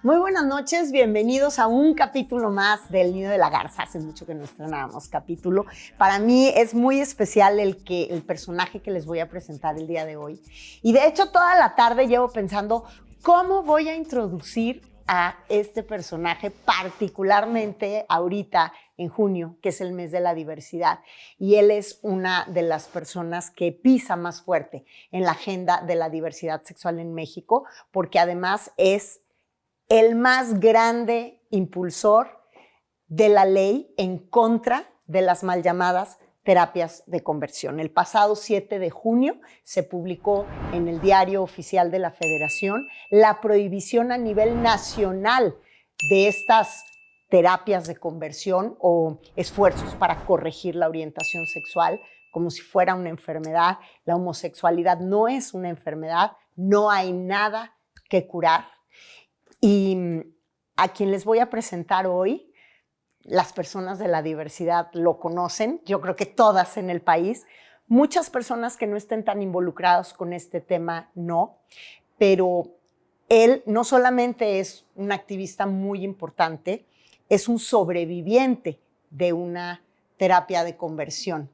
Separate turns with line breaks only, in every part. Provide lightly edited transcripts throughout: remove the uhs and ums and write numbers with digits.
Muy buenas noches, bienvenidos a un capítulo más del Nido de la Garza. Hace mucho que no estrenábamos capítulo. Para mí es muy especial el personaje que les voy a presentar el día de hoy. Y de hecho toda la tarde llevo pensando cómo voy a introducir a este personaje, particularmente ahorita en junio, que es el mes de la diversidad. Y él es una de las personas que pisa más fuerte en la agenda de la diversidad sexual en México, porque además es el más grande impulsor de la ley en contra de las mal llamadas terapias de conversión. El pasado 7 de junio se publicó en el Diario Oficial de la Federación la prohibición a nivel nacional de estas terapias de conversión o esfuerzos para corregir la orientación sexual como si fuera una enfermedad. La homosexualidad no es una enfermedad, no hay nada que curar. Y a quien les voy a presentar hoy, las personas de la diversidad lo conocen, yo creo que todas en el país. Muchas personas que no estén tan involucradas con este tema, no. Pero él no solamente es un activista muy importante, es un sobreviviente de una terapia de conversión.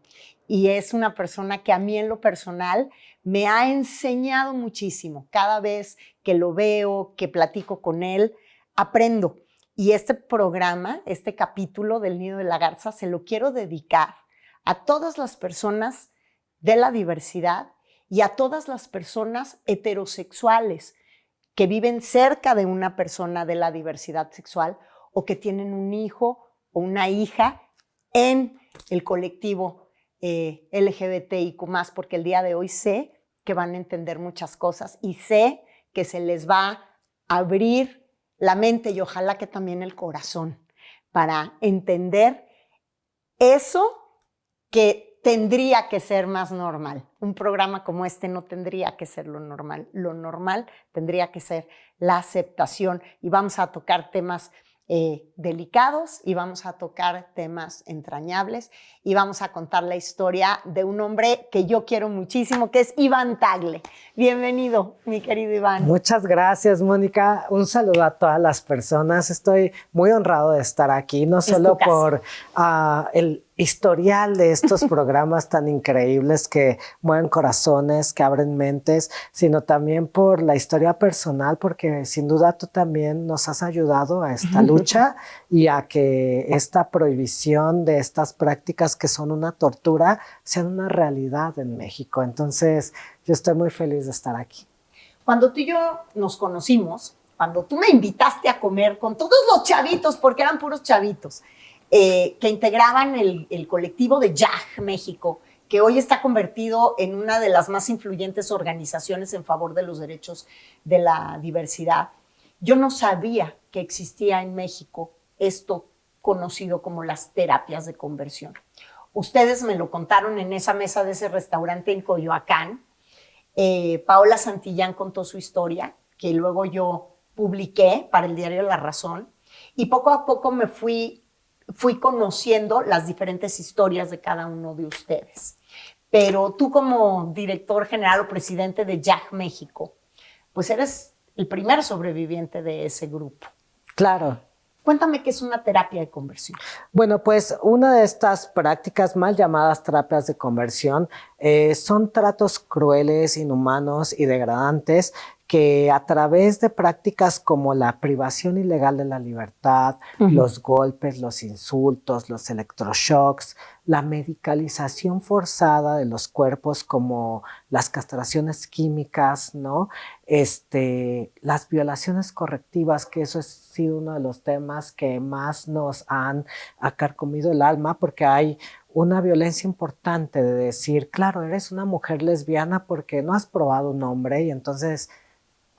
Y es una persona que a mí en lo personal me ha enseñado muchísimo. Cada vez que lo veo, que platico con él, aprendo. Y este programa, este capítulo del Nido de la Garza, se lo quiero dedicar a todas las personas de la diversidad y a todas las personas heterosexuales que viven cerca de una persona de la diversidad sexual o que tienen un hijo o una hija en el colectivo LGBTIQ+, porque el día de hoy sé que van a entender muchas cosas y sé que se les va a abrir la mente y ojalá que también el corazón para entender eso que tendría que ser más normal. Un programa como este no tendría que ser lo normal. Lo normal tendría que ser la aceptación y vamos a tocar temas delicados y vamos a tocar temas entrañables y vamos a contar la historia de un hombre que yo quiero muchísimo, que es Iván Tagle. Bienvenido, mi querido Iván.
Muchas gracias, Mónica. Un saludo a todas las personas. Estoy muy honrado de estar aquí, no solo por el historial de estos programas tan increíbles que mueven corazones, que abren mentes, sino también por la historia personal, porque sin duda tú también nos has ayudado a esta lucha y a que esta prohibición de estas prácticas que son una tortura sean una realidad en México. Entonces, yo estoy muy feliz de estar aquí.
Cuando tú y yo nos conocimos, cuando tú me invitaste a comer con todos los chavitos, porque eran puros chavitos, que integraban el colectivo de YAG México, que hoy está convertido en una de las más influyentes organizaciones en favor de los derechos de la diversidad. Yo no sabía que existía en México esto conocido como las terapias de conversión. Ustedes me lo contaron en esa mesa de ese restaurante en Coyoacán. Paola Santillán contó su historia, que luego yo publiqué para el diario La Razón, y poco a poco me fui conociendo las diferentes historias de cada uno de ustedes. Pero tú como director general o presidente de YAG México, pues eres el primer sobreviviente de ese grupo.
Claro.
Cuéntame qué es una terapia de conversión.
Bueno, pues una de estas prácticas mal llamadas terapias de conversión son tratos crueles, inhumanos y degradantes que a través de prácticas como la privación ilegal de la libertad, los golpes, los insultos, los electroshocks, la medicalización forzada de los cuerpos como las castraciones químicas, ¿no? Las violaciones correctivas, que eso ha sido uno de los temas que más nos han acarcomido el alma, porque hay una violencia importante de decir, claro, eres una mujer lesbiana porque no has probado un hombre y entonces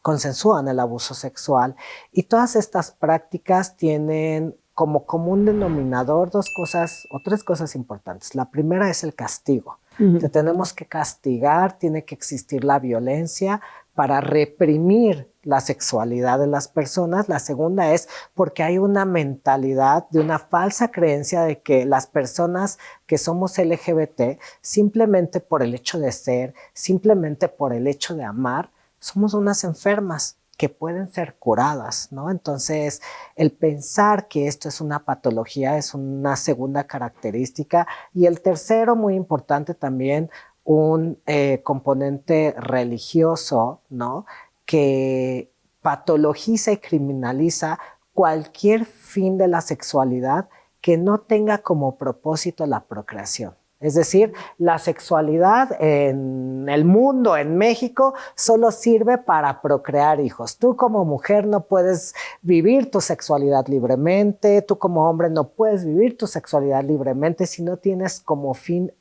consensúan el abuso sexual. Y todas estas prácticas tienen como común denominador dos cosas o tres cosas importantes. La primera es el castigo. Te tenemos que castigar, tiene que existir la violencia para reprimir la sexualidad de las personas. La segunda es porque hay una mentalidad de una falsa creencia de que las personas que somos LGBT, simplemente por el hecho de ser, simplemente por el hecho de amar, somos unas enfermas que pueden ser curadas, ¿no? Entonces, el pensar que esto es una patología es una segunda característica. Y el tercero, muy importante también, un componente religioso, ¿no? Que patologiza y criminaliza cualquier fin de la sexualidad que no tenga como propósito la procreación. Es decir, la sexualidad en el mundo, en México, solo sirve para procrear hijos. Tú como mujer no puedes vivir tu sexualidad libremente, tú como hombre no puedes vivir tu sexualidad libremente si no tienes como fin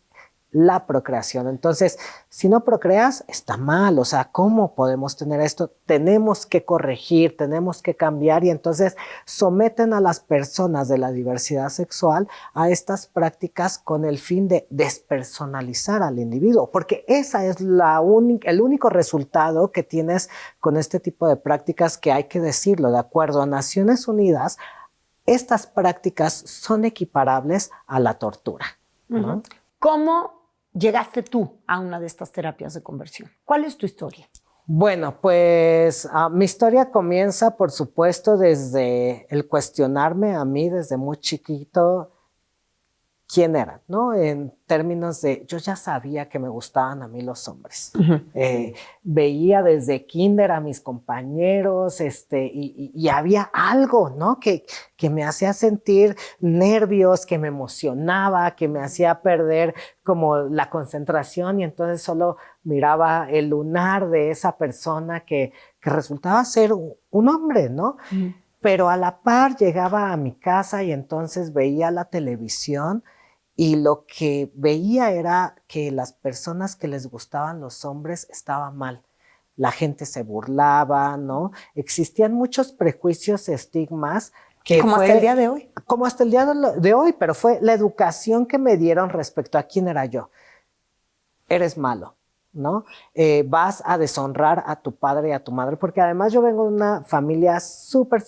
la procreación. Entonces, si no procreas, está mal. O sea, ¿cómo podemos tener esto? Tenemos que corregir, tenemos que cambiar y entonces someten a las personas de la diversidad sexual a estas prácticas con el fin de despersonalizar al individuo, porque esa es el único resultado que tienes con este tipo de prácticas que hay que decirlo, de acuerdo a Naciones Unidas, estas prácticas son equiparables a la tortura, ¿no?
¿Cómo llegaste tú a una de estas terapias de conversión? ¿Cuál es tu historia?
Bueno, pues mi historia comienza, por supuesto, desde el cuestionarme a mí desde muy chiquito quién era, ¿no? En términos de, yo ya sabía que me gustaban a mí los hombres. Veía desde kinder a mis compañeros, y había algo, ¿no? Que me hacía sentir nervios, que me emocionaba, que me hacía perder como la concentración y entonces solo miraba el lunar de esa persona que resultaba ser un hombre, ¿no? Pero a la par llegaba a mi casa y entonces veía la televisión y lo que veía era que las personas que les gustaban los hombres estaban mal. La gente se burlaba, ¿no? Existían muchos prejuicios, estigmas que
como hasta el día de hoy.
Como hasta el día de hoy, pero fue la educación que me dieron respecto a quién era yo. Eres malo, ¿no? Vas a deshonrar a tu padre y a tu madre, porque además yo vengo de una familia súper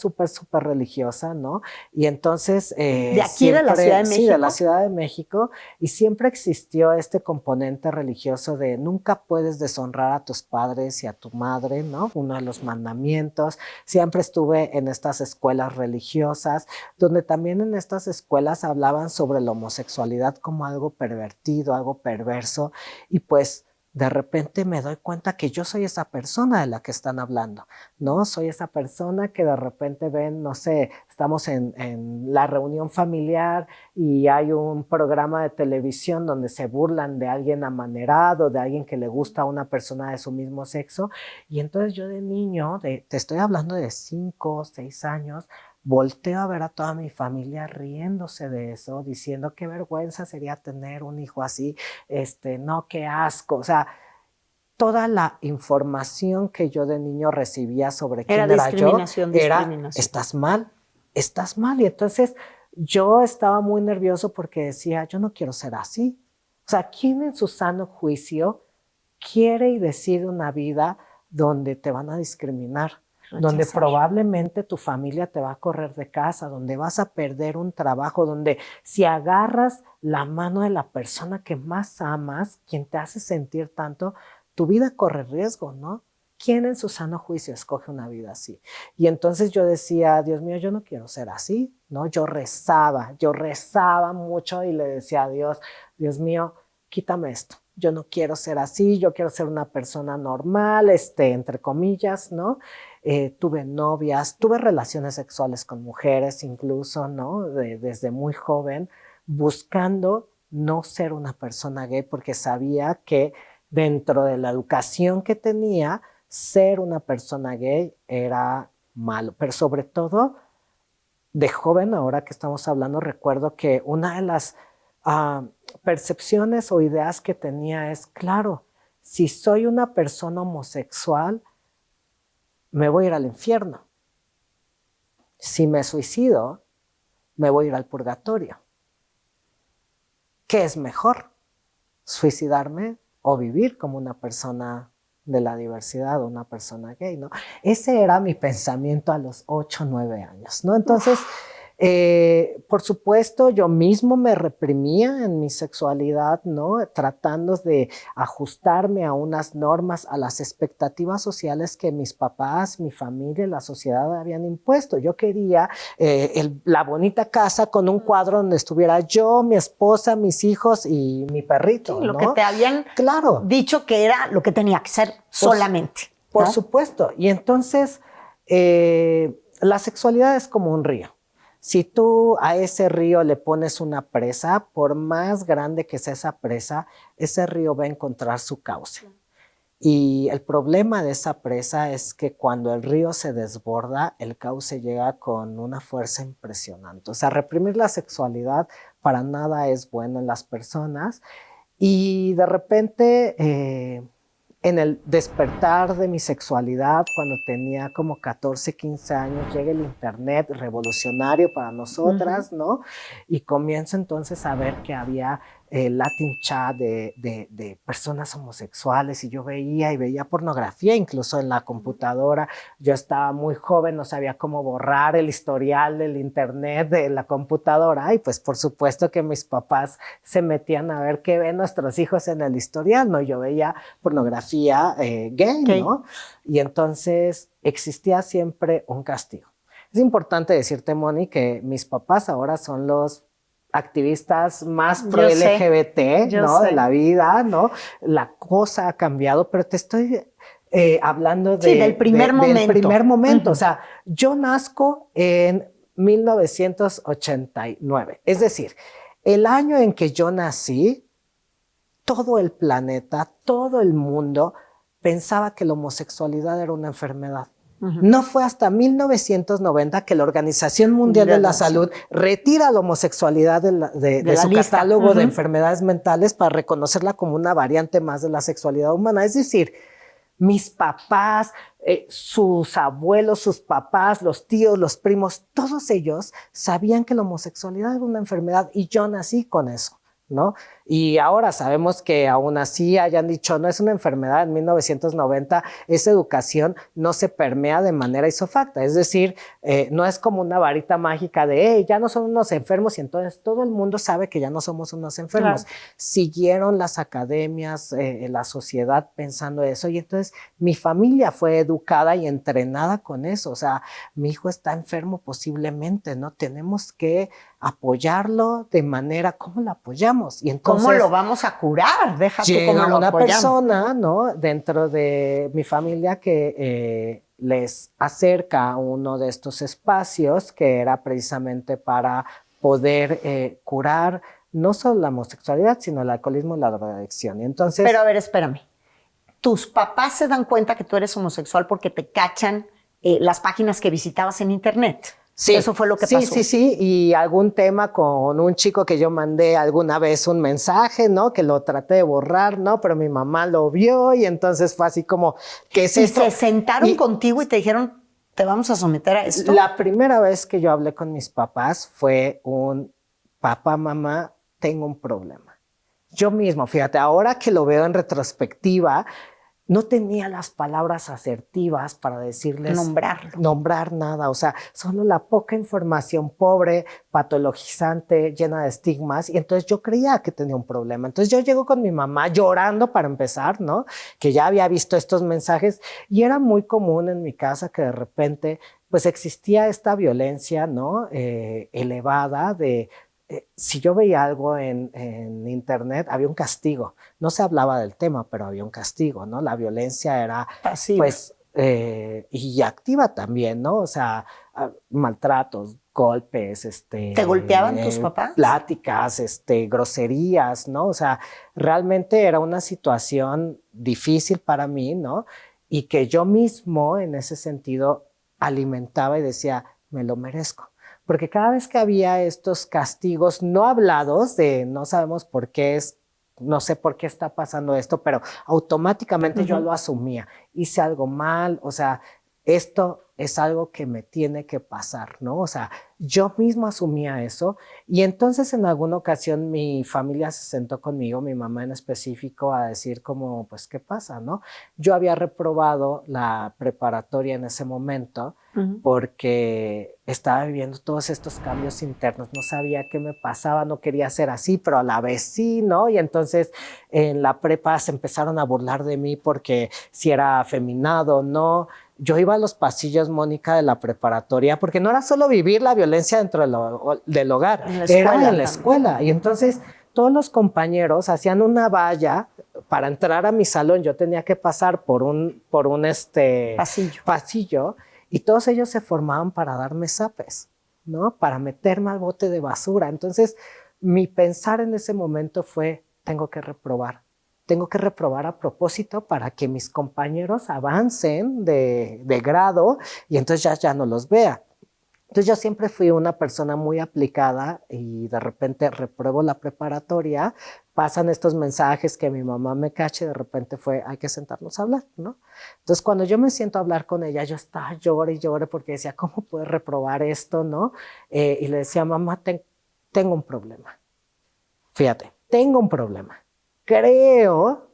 religiosa, ¿no? Y entonces...
¿De aquí siempre, de la Ciudad de México?
Sí, de la Ciudad de México, y siempre existió este componente religioso de nunca puedes deshonrar a tus padres y a tu madre, ¿no? Uno de los mandamientos. Siempre estuve en estas escuelas religiosas, donde también en estas escuelas hablaban sobre la homosexualidad como algo pervertido, algo perverso, y pues de repente me doy cuenta que yo soy esa persona de la que están hablando, ¿no? Soy esa persona que de repente ven, no sé, estamos en la reunión familiar y hay un programa de televisión donde se burlan de alguien amanerado, de alguien que le gusta a una persona de su mismo sexo. Y entonces yo de niño, te estoy hablando de 5 o 6 años, volteo a ver a toda mi familia riéndose de eso, diciendo qué vergüenza sería tener un hijo así, no, qué asco. O sea, toda la información que yo de niño recibía sobre quién era yo era, estás mal. Y entonces yo estaba muy nervioso porque decía, yo no quiero ser así. O sea, ¿quién en su sano juicio quiere y decide una vida donde te van a discriminar? Donde probablemente tu familia te va a correr de casa, donde vas a perder un trabajo, donde si agarras la mano de la persona que más amas, quien te hace sentir tanto, tu vida corre riesgo, ¿no? ¿Quién en su sano juicio escoge una vida así? Y entonces yo decía, Dios mío, yo no quiero ser así, ¿no? Yo rezaba mucho y le decía a Dios, Dios mío, quítame esto. Yo no quiero ser así, yo quiero ser una persona normal, entre comillas, ¿no? Tuve novias, tuve relaciones sexuales con mujeres incluso, ¿no? Desde muy joven, buscando no ser una persona gay porque sabía que dentro de la educación que tenía, ser una persona gay era malo. Pero sobre todo, de joven, ahora que estamos hablando, recuerdo que una de las percepciones o ideas que tenía es, claro, si soy una persona homosexual, me voy a ir al infierno. Si me suicido, me voy a ir al purgatorio. ¿Qué es mejor? ¿Suicidarme o vivir como una persona de la diversidad o una persona gay, ¿no? Ese era mi pensamiento a los 8 o 9 años, ¿no? Entonces, Por supuesto, yo mismo me reprimía en mi sexualidad, ¿no? Tratando de ajustarme a unas normas, a las expectativas sociales que mis papás, mi familia, la sociedad habían impuesto. Yo quería la bonita casa con un cuadro donde estuviera yo, mi esposa, mis hijos y mi perrito,
Sí, lo
¿no?
que te habían dicho que era lo que tenía que ser solamente.
Por supuesto. Y entonces, la sexualidad es como un río. Si tú a ese río le pones una presa, por más grande que sea esa presa, ese río va a encontrar su cauce. Y el problema de esa presa es que cuando el río se desborda, el cauce llega con una fuerza impresionante. O sea, reprimir la sexualidad para nada es bueno en las personas. Y de repente, en el despertar de mi sexualidad, cuando tenía como 14, 15 años, llega el internet revolucionario para nosotras, ¿no? Y comienzo entonces a ver que había Latin chat de personas homosexuales y yo veía pornografía incluso en la computadora. Yo estaba muy joven, no sabía cómo borrar el historial del internet de la computadora y pues por supuesto que mis papás se metían a ver qué ven nuestros hijos en el historial, ¿no? Yo veía pornografía gay, ¿no? Y entonces existía siempre un castigo. Es importante decirte, Moni, que mis papás ahora son los activistas más pro LGBT, ¿no? De la vida, ¿no? La cosa ha cambiado, pero te estoy hablando
del primer momento.
Del primer momento. O sea, yo nazco en 1989. Es decir, el año en que yo nací, todo el planeta, todo el mundo pensaba que la homosexualidad era una enfermedad. No fue hasta 1990 que la Organización Mundial de la Salud retira la homosexualidad de su catálogo de enfermedades mentales para reconocerla como una variante más de la sexualidad humana. Es decir, mis papás, sus abuelos, sus papás, los tíos, los primos, todos ellos sabían que la homosexualidad era una enfermedad y yo nací con eso, ¿no? Y ahora sabemos que aún así hayan dicho no es una enfermedad en 1990, esa educación no se permea de manera isofacta, es decir, no es como una varita mágica de hey, ya no son unos enfermos y entonces todo el mundo sabe que ya no somos unos enfermos. Claro. Siguieron las academias, la sociedad pensando eso y entonces mi familia fue educada y entrenada con eso, o sea, mi hijo está enfermo posiblemente, ¿no? Tenemos que apoyarlo de manera, ¿cómo lo apoyamos? Y entonces,
¿cómo lo vamos a curar? Deja tú cómo lo
una
apoyamos.
Persona, ¿no? Dentro de mi familia que les acerca a uno de estos espacios que era precisamente para poder curar no solo la homosexualidad, sino el alcoholismo y la drogadicción. Y entonces,
pero a ver, espérame. ¿Tus papás se dan cuenta que tú eres homosexual porque te cachan las páginas que visitabas en internet?
Sí,
eso fue lo que pasó.
Sí, y algún tema con un chico que yo mandé alguna vez un mensaje, ¿no? Que lo traté de borrar, ¿no? Pero mi mamá lo vio y entonces fue así como, ¿qué es esto?
¿Y se sentaron contigo y te dijeron, te vamos a someter a esto?
La primera vez que yo hablé con mis papás fue un, papá, mamá, tengo un problema. Yo mismo, fíjate, ahora que lo veo en retrospectiva, no tenía las palabras asertivas para decirles nombrar nada, o sea, solo la poca información pobre, patologizante, llena de estigmas, y entonces yo creía que tenía un problema. Entonces yo llego con mi mamá llorando para empezar, ¿no? Que ya había visto estos mensajes y era muy común en mi casa que de repente pues existía esta violencia, ¿no? Elevada de si yo veía algo en internet, había un castigo. No se hablaba del tema, pero había un castigo, ¿no? La violencia era pasiva. Pues, y activa también, ¿no? O sea, maltratos, golpes,
¿Te golpeaban tus papás?
Pláticas, groserías, ¿no? O sea, realmente era una situación difícil para mí, ¿no? Y que yo mismo, en ese sentido, alimentaba y decía, me lo merezco. Porque cada vez que había estos castigos no hablados de no sabemos por qué es, no sé por qué está pasando esto, pero automáticamente yo lo asumía. Hice algo mal, o sea, esto es algo que me tiene que pasar, ¿no? O sea, yo mismo asumía eso y entonces en alguna ocasión mi familia se sentó conmigo, mi mamá en específico, a decir como, pues, ¿qué pasa, no? Yo había reprobado la preparatoria en ese momento porque estaba viviendo todos estos cambios internos, no sabía qué me pasaba, no quería ser así, pero a la vez sí, ¿no? Y entonces en la prepa se empezaron a burlar de mí porque si era afeminado, ¿no? Yo iba a los pasillos, Mónica, de la preparatoria, porque no era solo vivir la violencia dentro del hogar, era en la escuela. Y entonces todos los compañeros hacían una valla para entrar a mi salón. Yo tenía que pasar por un pasillo y todos ellos se formaban para darme zapes, ¿no? Para meterme al bote de basura. Entonces, mi pensar en ese momento fue, tengo que reprobar a propósito para que mis compañeros avancen de grado y entonces ya no los vea. Entonces yo siempre fui una persona muy aplicada y de repente repruebo la preparatoria, pasan estos mensajes que mi mamá me cache, de repente fue, hay que sentarnos a hablar, ¿no? Entonces cuando yo me siento a hablar con ella, yo estaba llore y llore porque decía, ¿cómo puedes reprobar esto, no? Y le decía, mamá, tengo un problema. Fíjate, tengo un problema. Creo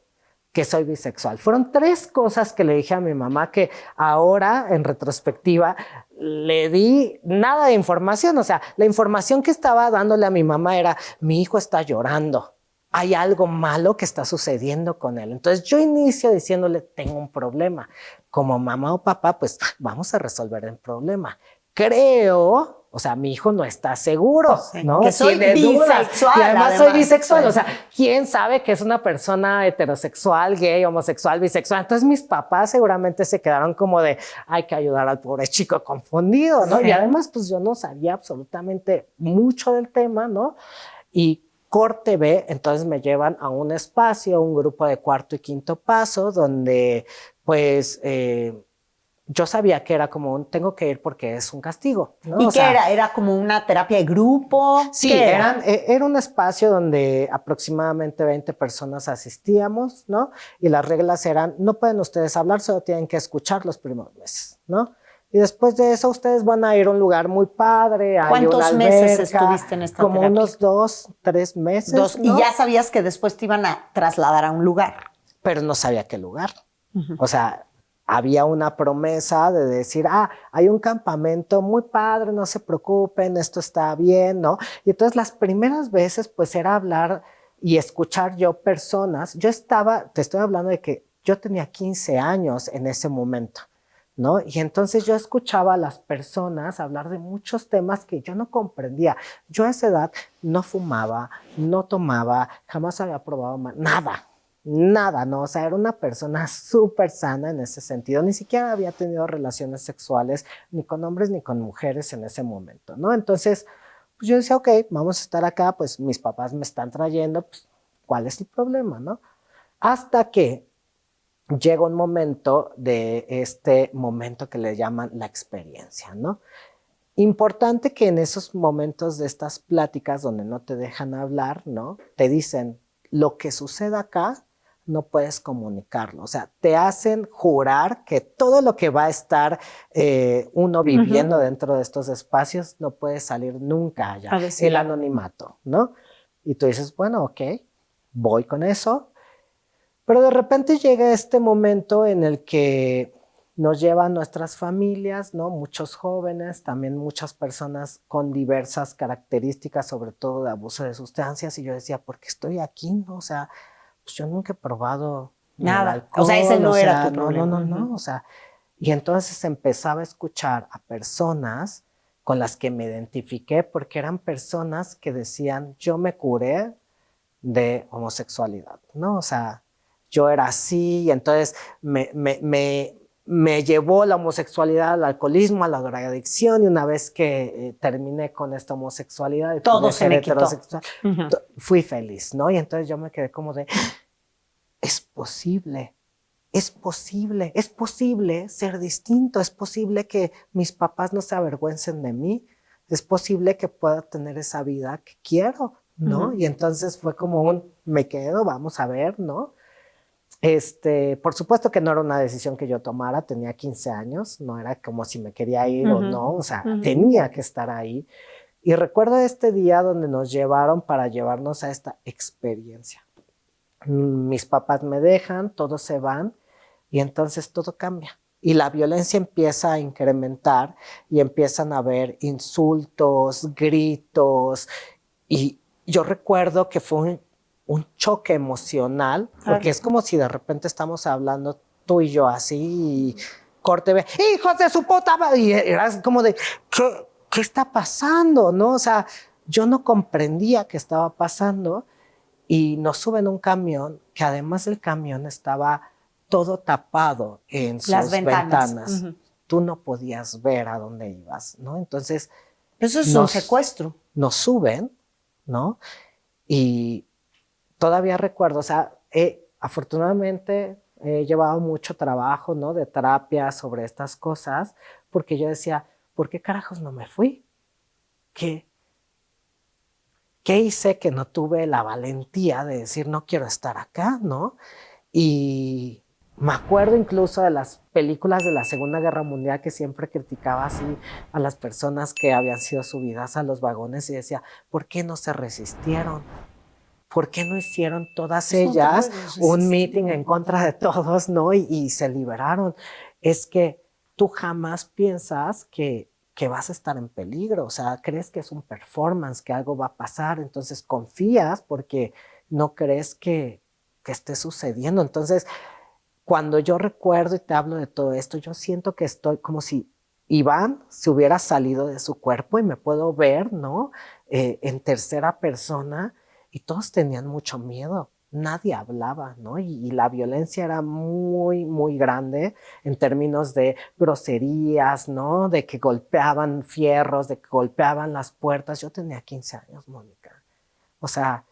que soy bisexual. Fueron 3 cosas que le dije a mi mamá que ahora, en retrospectiva, le di nada de información. O sea, la información que estaba dándole a mi mamá era, mi hijo está llorando. Hay algo malo que está sucediendo con él. Entonces yo inicio diciéndole, tengo un problema. Como mamá o papá, pues vamos a resolver el problema. Creo, o sea, mi hijo no está seguro, sí, ¿no?
Que soy bisexual.
Y además soy bisexual, o sea, ¿quién sabe que es una persona heterosexual, gay, homosexual, bisexual? Entonces mis papás seguramente se quedaron como de, hay que ayudar al pobre chico confundido, ¿no? Sí. Y además, pues yo no sabía absolutamente mucho del tema, ¿no? Y corte B, entonces me llevan a un espacio, un grupo de 4º y 5º paso, donde pues yo sabía que era como tengo que ir porque es un castigo, ¿no?
¿Y qué era? ¿Era como una terapia de grupo?
Sí, era un espacio donde aproximadamente 20 personas asistíamos, ¿no? Y las reglas eran, no pueden ustedes hablar, solo tienen que escuchar los primeros meses, ¿no? Y después de eso ustedes van a ir a un lugar muy padre.
¿Cuántos meses estuviste en esta
como
terapia?
Unos 2, 3 meses.
¿No? Y ya sabías que después te iban a trasladar a un lugar.
Pero no sabía qué lugar. O sea, había una promesa de decir, hay un campamento muy padre, no se preocupen, esto está bien, ¿no? Y entonces las primeras veces pues era hablar y escuchar yo personas. Te estoy hablando de que yo tenía 15 años en ese momento, ¿no? Y entonces yo escuchaba a las personas hablar de muchos temas que yo no comprendía. Yo a esa edad no fumaba, no tomaba, jamás había probado nada, ¿no? O sea, era una persona súper sana en ese sentido. Ni siquiera había tenido relaciones sexuales ni con hombres ni con mujeres en ese momento, ¿no? Entonces, pues yo decía, ok, vamos a estar acá, pues mis papás me están trayendo, pues, ¿cuál es el problema, no? Hasta que llega un momento de este momento que le llaman la experiencia, ¿no? Importante que en esos momentos de estas pláticas donde no te dejan hablar, ¿no? Te dicen, lo que suceda acá no puedes comunicarlo. O sea, te hacen jurar que todo lo que va a estar uno viviendo dentro de estos espacios no puede salir nunca allá. El anonimato, ¿no? Y tú dices, bueno, ok, voy con eso. Pero de repente llega este momento en el que nos llevan nuestras familias, ¿no? Muchos jóvenes, también muchas personas con diversas características, sobre todo de abuso de sustancias. Y yo decía, ¿por qué estoy aquí? ¿No? O sea, pues yo nunca he probado
nada.
Alcohol,
o sea, ese no era tu problema.
No. O sea, y entonces empezaba a escuchar a personas con las que me identifiqué porque eran personas que decían, yo me curé de homosexualidad, ¿no? O sea, yo era así y entonces me llevó la homosexualidad al alcoholismo, a la drogadicción y una vez que terminé con esta homosexualidad y
todo se me
heterosexual, fui feliz, ¿no? Y entonces yo me quedé como de, es posible ser distinto, es posible que mis papás no se avergüencen de mí, es posible que pueda tener esa vida que quiero, ¿no? Y entonces fue como me quedo, vamos a ver, ¿no? Por supuesto que no era una decisión que yo tomara, tenía 15 años, no era como si me quería ir o no, o sea, tenía que estar ahí. Y recuerdo este día donde nos llevaron para llevarnos a esta experiencia. Mis papás me dejan, todos se van y entonces todo cambia. Y la violencia empieza a incrementar y empiezan a haber insultos, gritos. Y yo recuerdo que fue un choque emocional, porque es como si de repente estamos hablando tú y yo así, y corte, ve, hijos de su puta madre, y era como de, ¿qué está pasando? ¿No? O sea, yo no comprendía qué estaba pasando y nos suben un camión, que además el camión estaba todo tapado en sus ventanas. Tú no podías ver a dónde ibas, ¿no? Entonces,
eso es un secuestro.
Nos suben, ¿no? Y todavía recuerdo, o sea, afortunadamente he llevado mucho trabajo, ¿no? De terapia sobre estas cosas, porque yo decía, ¿por qué carajos no me fui? ¿Qué hice que no tuve la valentía de decir, no quiero estar acá, ¿no? Y me acuerdo incluso de las películas de la Segunda Guerra Mundial que siempre criticaba así a las personas que habían sido subidas a los vagones y decía, ¿por qué no se resistieron? ¿Por qué no hicieron todas ellas un meeting en contra de todos, ¿no? Y se liberaron. Es que tú jamás piensas que vas a estar en peligro, o sea, crees que es un performance, que algo va a pasar, entonces confías porque no crees que esté sucediendo. Entonces, cuando yo recuerdo y te hablo de todo esto, yo siento que estoy como si Iván se hubiera salido de su cuerpo y me puedo ver, ¿no? En tercera persona y todos tenían mucho miedo. Nadie hablaba, ¿no? Y la violencia era muy, muy grande en términos de groserías, ¿no? De que golpeaban fierros, de que golpeaban las puertas. Yo tenía 15 años, Mónica. O sea,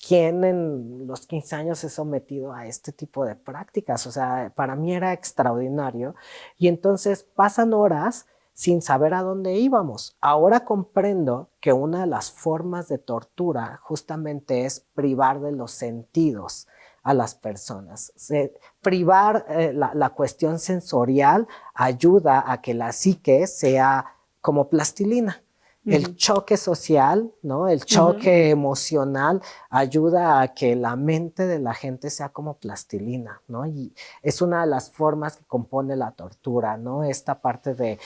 ¿quién en los 15 años se ha sometido a este tipo de prácticas? O sea, para mí era extraordinario. Y entonces pasan horas sin saber a dónde íbamos. Ahora comprendo que una de las formas de tortura justamente es privar de los sentidos a las personas. Privar la cuestión sensorial ayuda a que la psique sea como plastilina. El choque social, ¿no? El choque emocional ayuda a que la mente de la gente sea como plastilina, ¿no? Y es una de las formas que compone la tortura, ¿no? Esta parte de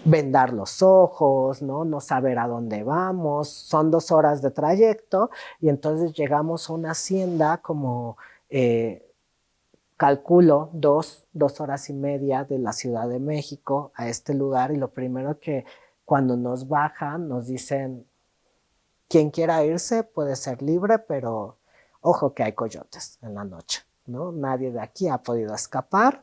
vendar los ojos, ¿no? No saber a dónde vamos, son 2 horas de trayecto y entonces llegamos a una hacienda como, calculo, 2 horas y media de la Ciudad de México a este lugar y lo primero que cuando nos bajan, nos dicen, quien quiera irse puede ser libre, pero ojo que hay coyotes en la noche, ¿no? Nadie de aquí ha podido escapar.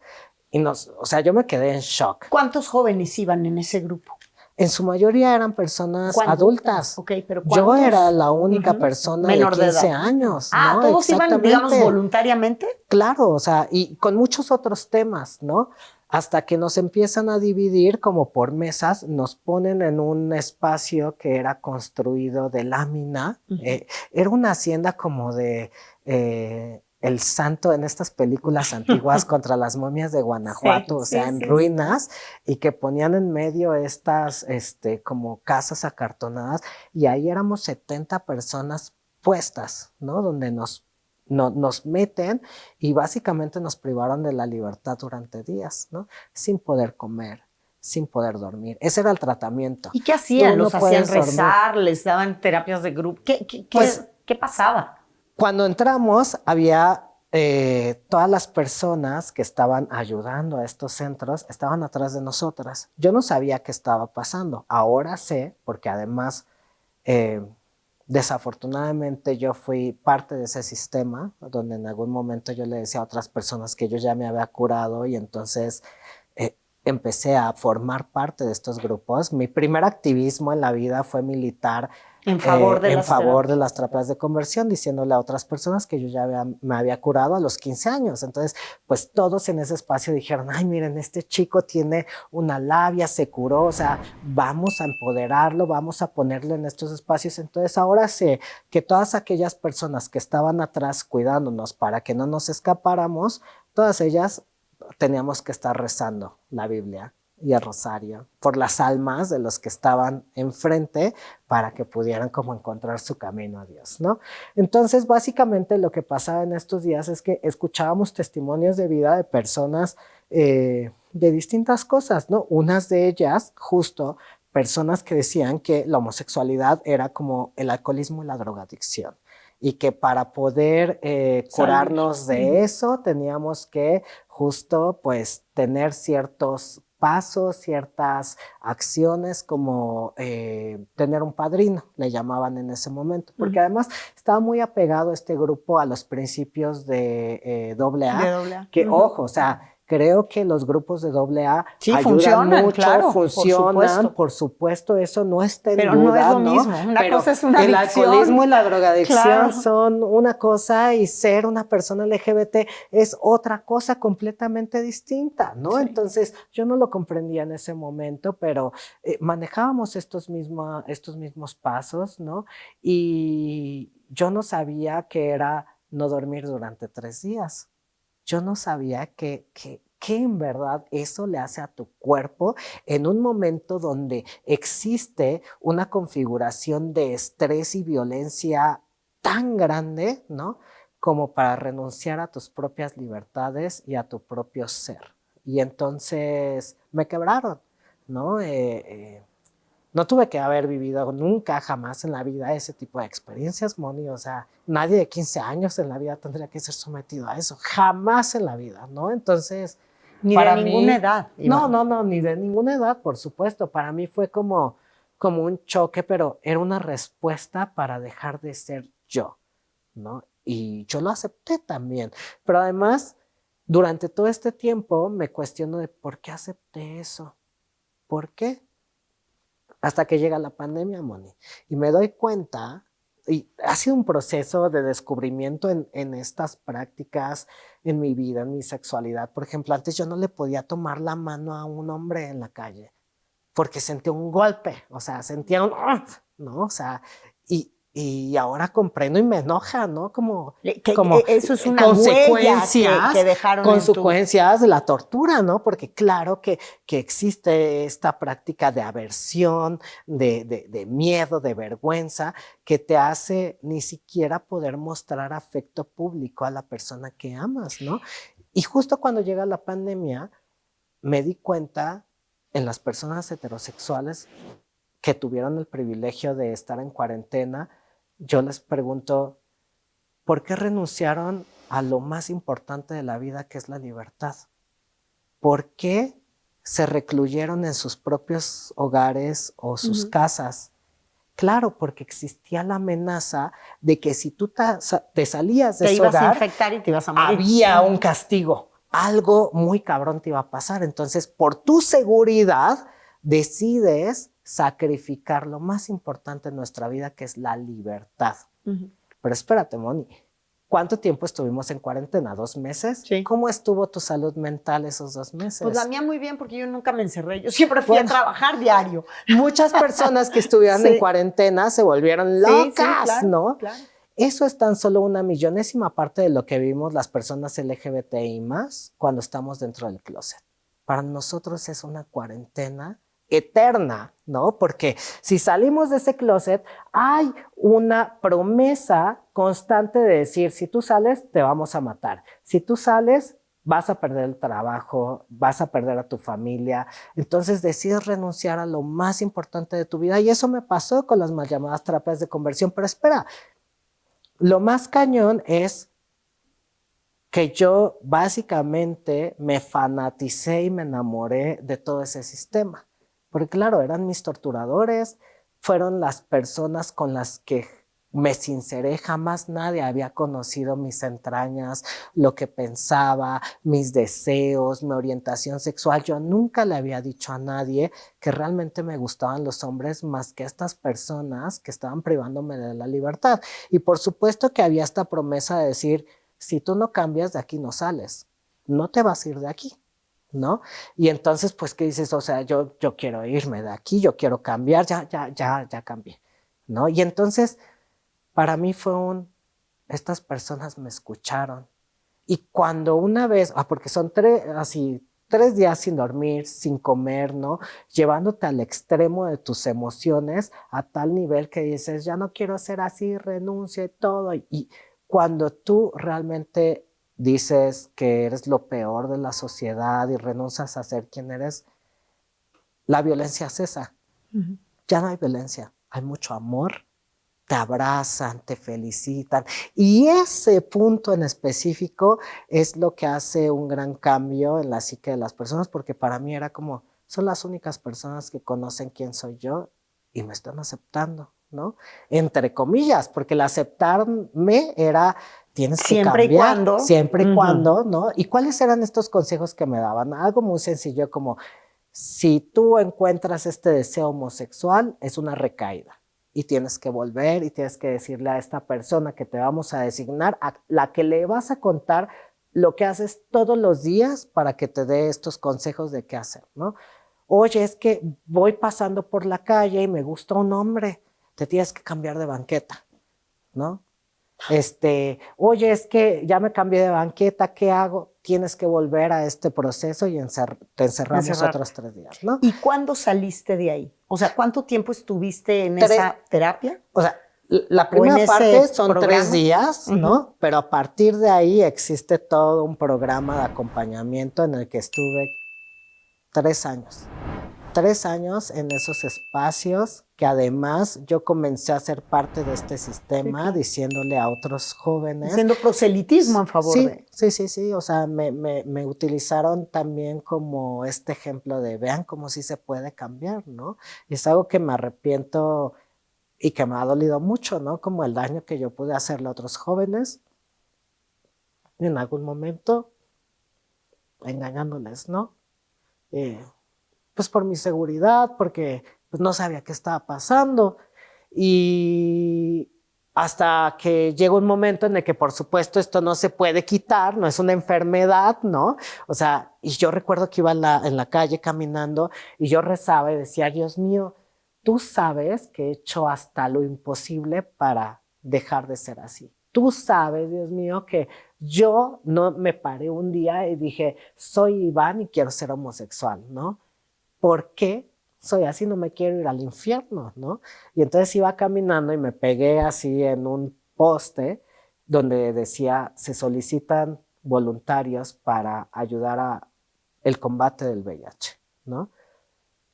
Y o sea, yo me quedé en shock.
¿Cuántos jóvenes iban en ese grupo?
En su mayoría eran personas adultas.
Okay, pero
yo era la única persona menor de 15 años.
Ah,
¿no?
¿todos iban, digamos, voluntariamente?
Claro, o sea, y con muchos otros temas, ¿no? Hasta que nos empiezan a dividir como por mesas, nos ponen en un espacio que era construido de lámina. Era una hacienda como de El Santo en estas películas antiguas contra las momias de Guanajuato, o sea, en ruinas, y que ponían en medio estas como casas acartonadas, y ahí éramos 70 personas puestas, ¿no? Donde nos meten y básicamente nos privaron de la libertad durante días, ¿no? Sin poder comer, sin poder dormir. Ese era el tratamiento.
¿Y qué hacían? ¿Los hacían rezar? ¿Les daban terapias de grupo? ¿Qué pasaba?
Cuando entramos había todas las personas que estaban ayudando a estos centros estaban atrás de nosotras. Yo no sabía qué estaba pasando. Ahora sé, porque además desafortunadamente yo fui parte de ese sistema donde en algún momento yo le decía a otras personas que yo ya me había curado y entonces empecé a formar parte de estos grupos. Mi primer activismo en la vida fue militar
en favor
de las terapias de conversión, diciéndole a otras personas que yo ya me había curado a los 15 años. Entonces, pues todos en ese espacio dijeron, ay, miren, este chico tiene una labia, se curó, o sea, vamos a empoderarlo, vamos a ponerlo en estos espacios. Entonces, ahora sé que todas aquellas personas que estaban atrás cuidándonos para que no nos escapáramos, todas ellas teníamos que estar rezando la Biblia y el rosario por las almas de los que estaban enfrente para que pudieran como encontrar su camino a Dios, ¿no? Entonces, básicamente lo que pasaba en estos días es que escuchábamos testimonios de vida de personas de distintas cosas, ¿no? Unas de ellas, justo, personas que decían que la homosexualidad era como el alcoholismo y la drogadicción y que para poder curarnos de eso teníamos que justo pues tener ciertos pasos, ciertas acciones como tener un padrino, le llamaban en ese momento, porque además estaba muy apegado este grupo a los principios de AA, que ojo, o sea, creo que los grupos de AA
sí,
ayudan mucho,
claro,
funcionan, por supuesto, eso no está en
pero
duda,
no es lo mismo, una cosa es una
adicción. El alcoholismo y la drogadicción son una cosa y ser una persona LGBT es otra cosa completamente distinta, ¿no? Sí. Entonces, yo no lo comprendía en ese momento, pero manejábamos estos mismos pasos, ¿no? Y yo no sabía que era no dormir durante 3 días. Yo no sabía que en verdad eso le hace a tu cuerpo en un momento donde existe una configuración de estrés y violencia tan grande, ¿no? Como para renunciar a tus propias libertades y a tu propio ser. Y entonces me quebraron, ¿no? No tuve que haber vivido nunca, jamás en la vida ese tipo de experiencias, Moni. O sea, nadie de 15 años en la vida tendría que ser sometido a eso. Jamás en la vida, ¿no? Entonces,
ni para de ninguna edad.
No, ni de ninguna edad, por supuesto. Para mí fue como un choque, pero era una respuesta para dejar de ser yo, ¿no? Y yo lo acepté también. Pero además, durante todo este tiempo me cuestiono de por qué acepté eso. ¿Por qué? Hasta que llega la pandemia, Moni. Y me doy cuenta, y ha sido un proceso de descubrimiento en estas prácticas, en mi vida, en mi sexualidad. Por ejemplo, antes yo no le podía tomar la mano a un hombre en la calle, porque sentía un golpe, o sea, sentía un... ¿no? O sea, y ahora comprendo y me enoja, ¿no? Como
eso es una
consecuencias,
que dejaron
consecuencias de la tortura, ¿no? Porque claro que existe esta práctica de aversión, de miedo, de vergüenza, que te hace ni siquiera poder mostrar afecto público a la persona que amas, ¿no? Y justo cuando llega la pandemia, me di cuenta en las personas heterosexuales que tuvieron el privilegio de estar en cuarentena, yo les pregunto, ¿por qué renunciaron a lo más importante de la vida, que es la libertad? ¿Por qué se recluyeron en sus propios hogares o sus casas? Claro, porque existía la amenaza de que si tú te salías de ese hogar,
te ibas a infectar y te ibas a morir.
Había un castigo, algo muy cabrón te iba a pasar. Entonces, por tu seguridad, decides sacrificar lo más importante en nuestra vida, que es la libertad. Pero espérate, Moni, ¿cuánto tiempo estuvimos en cuarentena? ¿2 meses?
Sí.
¿Cómo estuvo tu salud mental esos 2 meses?
Pues la mía muy bien, porque yo nunca me encerré. Yo siempre fui a trabajar diario.
Muchas personas que estuvieron en cuarentena se volvieron locas, claro, ¿no?
Claro.
Eso es tan solo una millonésima parte de lo que vivimos las personas LGBTI más cuando estamos dentro del closet. Para nosotros es una cuarentena eterna, ¿no? Porque si salimos de ese closet, hay una promesa constante de decir, si tú sales, te vamos a matar. Si tú sales, vas a perder el trabajo, vas a perder a tu familia. Entonces decides renunciar a lo más importante de tu vida. Y eso me pasó con las mal llamadas terapias de conversión. Pero espera, lo más cañón es que yo básicamente me fanaticé y me enamoré de todo ese sistema. Porque claro, eran mis torturadores, fueron las personas con las que me sinceré, jamás nadie había conocido mis entrañas, lo que pensaba, mis deseos, mi orientación sexual. Yo nunca le había dicho a nadie que realmente me gustaban los hombres más que a estas personas que estaban privándome de la libertad. Y por supuesto que había esta promesa de decir, si tú no cambias, de aquí no sales, no te vas a ir de aquí, ¿no? Y entonces, pues, ¿qué dices? O sea, yo quiero irme de aquí, yo quiero cambiar, ya cambié, ¿no? Y entonces, para mí fue estas personas me escucharon. Y cuando una vez, porque son 3 días sin dormir, sin comer, ¿no? Llevándote al extremo de tus emociones a tal nivel que dices, ya no quiero ser así, renuncio y todo. Y cuando tú realmente dices que eres lo peor de la sociedad y renuncias a ser quien eres, la violencia cesa. Uh-huh. Ya no hay violencia, hay mucho amor. Te abrazan, te felicitan. Y ese punto en específico es lo que hace un gran cambio en la psique de las personas, porque para mí era como, son las únicas personas que conocen quién soy yo y me están aceptando, ¿no? Entre comillas, porque el aceptarme era, tienes que cambiar. Siempre y cuando, ¿no? ¿Y cuáles eran estos consejos que me daban? Algo muy sencillo como, si tú encuentras este deseo homosexual, es una recaída. Y tienes que volver y tienes que decirle a esta persona que te vamos a designar, a la que le vas a contar lo que haces todos los días para que te dé estos consejos de qué hacer, ¿no? Oye, es que voy pasando por la calle y me gusta un hombre, te tienes que cambiar de banqueta, ¿no? Oye, es que ya me cambié de banqueta, ¿qué hago? Tienes que volver a este proceso y te encerramos otros 3 días, ¿no?
¿Y cuándo saliste de ahí? O sea, ¿cuánto tiempo estuviste en esa terapia?
O sea, la primera parte son 3 días, ¿no? Pero a partir de ahí existe todo un programa de acompañamiento en el que estuve 3 años. 3 años en esos espacios que además yo comencé a ser parte de este sistema, diciéndole a otros jóvenes.
Haciendo proselitismo en favor de...
Sí. O sea, me utilizaron también como este ejemplo de vean cómo sí se puede cambiar, ¿no? Y es algo que me arrepiento y que me ha dolido mucho, ¿no? Como el daño que yo pude hacerle a otros jóvenes en algún momento, engañándoles, ¿no? Pues por mi seguridad, porque pues no sabía qué estaba pasando. Y hasta que llega un momento en el que, por supuesto, esto no se puede quitar, no es una enfermedad, ¿no? O sea, y yo recuerdo que iba en la calle caminando y yo rezaba y decía, Dios mío, tú sabes que he hecho hasta lo imposible para dejar de ser así. Tú sabes, Dios mío, que yo no me paré un día y dije, soy Iván y quiero ser homosexual, ¿no? ¿Por qué soy así? No me quiero ir al infierno, ¿no? Y entonces iba caminando y me pegué así en un poste donde decía, se solicitan voluntarios para ayudar a el combate del VIH, ¿no?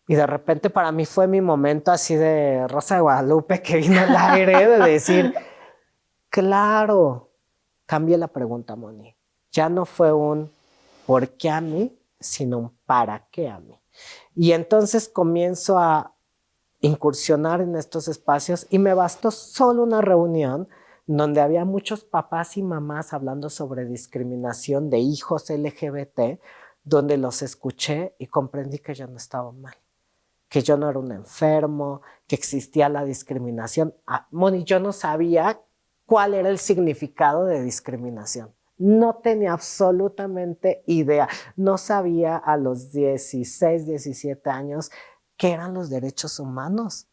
Y de repente para mí fue mi momento así de Rosa de Guadalupe que vino al aire de decir, claro, cambié la pregunta, Moni. Ya no fue un ¿por qué a mí? Sino un ¿para qué a mí? Y entonces comienzo a incursionar en estos espacios y me bastó solo una reunión donde había muchos papás y mamás hablando sobre discriminación de hijos LGBT, donde los escuché y comprendí que yo no estaba mal, que yo no era un enfermo, que existía la discriminación. Moni, yo no sabía cuál era el significado de discriminación. No tenía absolutamente idea. No sabía a los 16, 17 años qué eran los derechos humanos.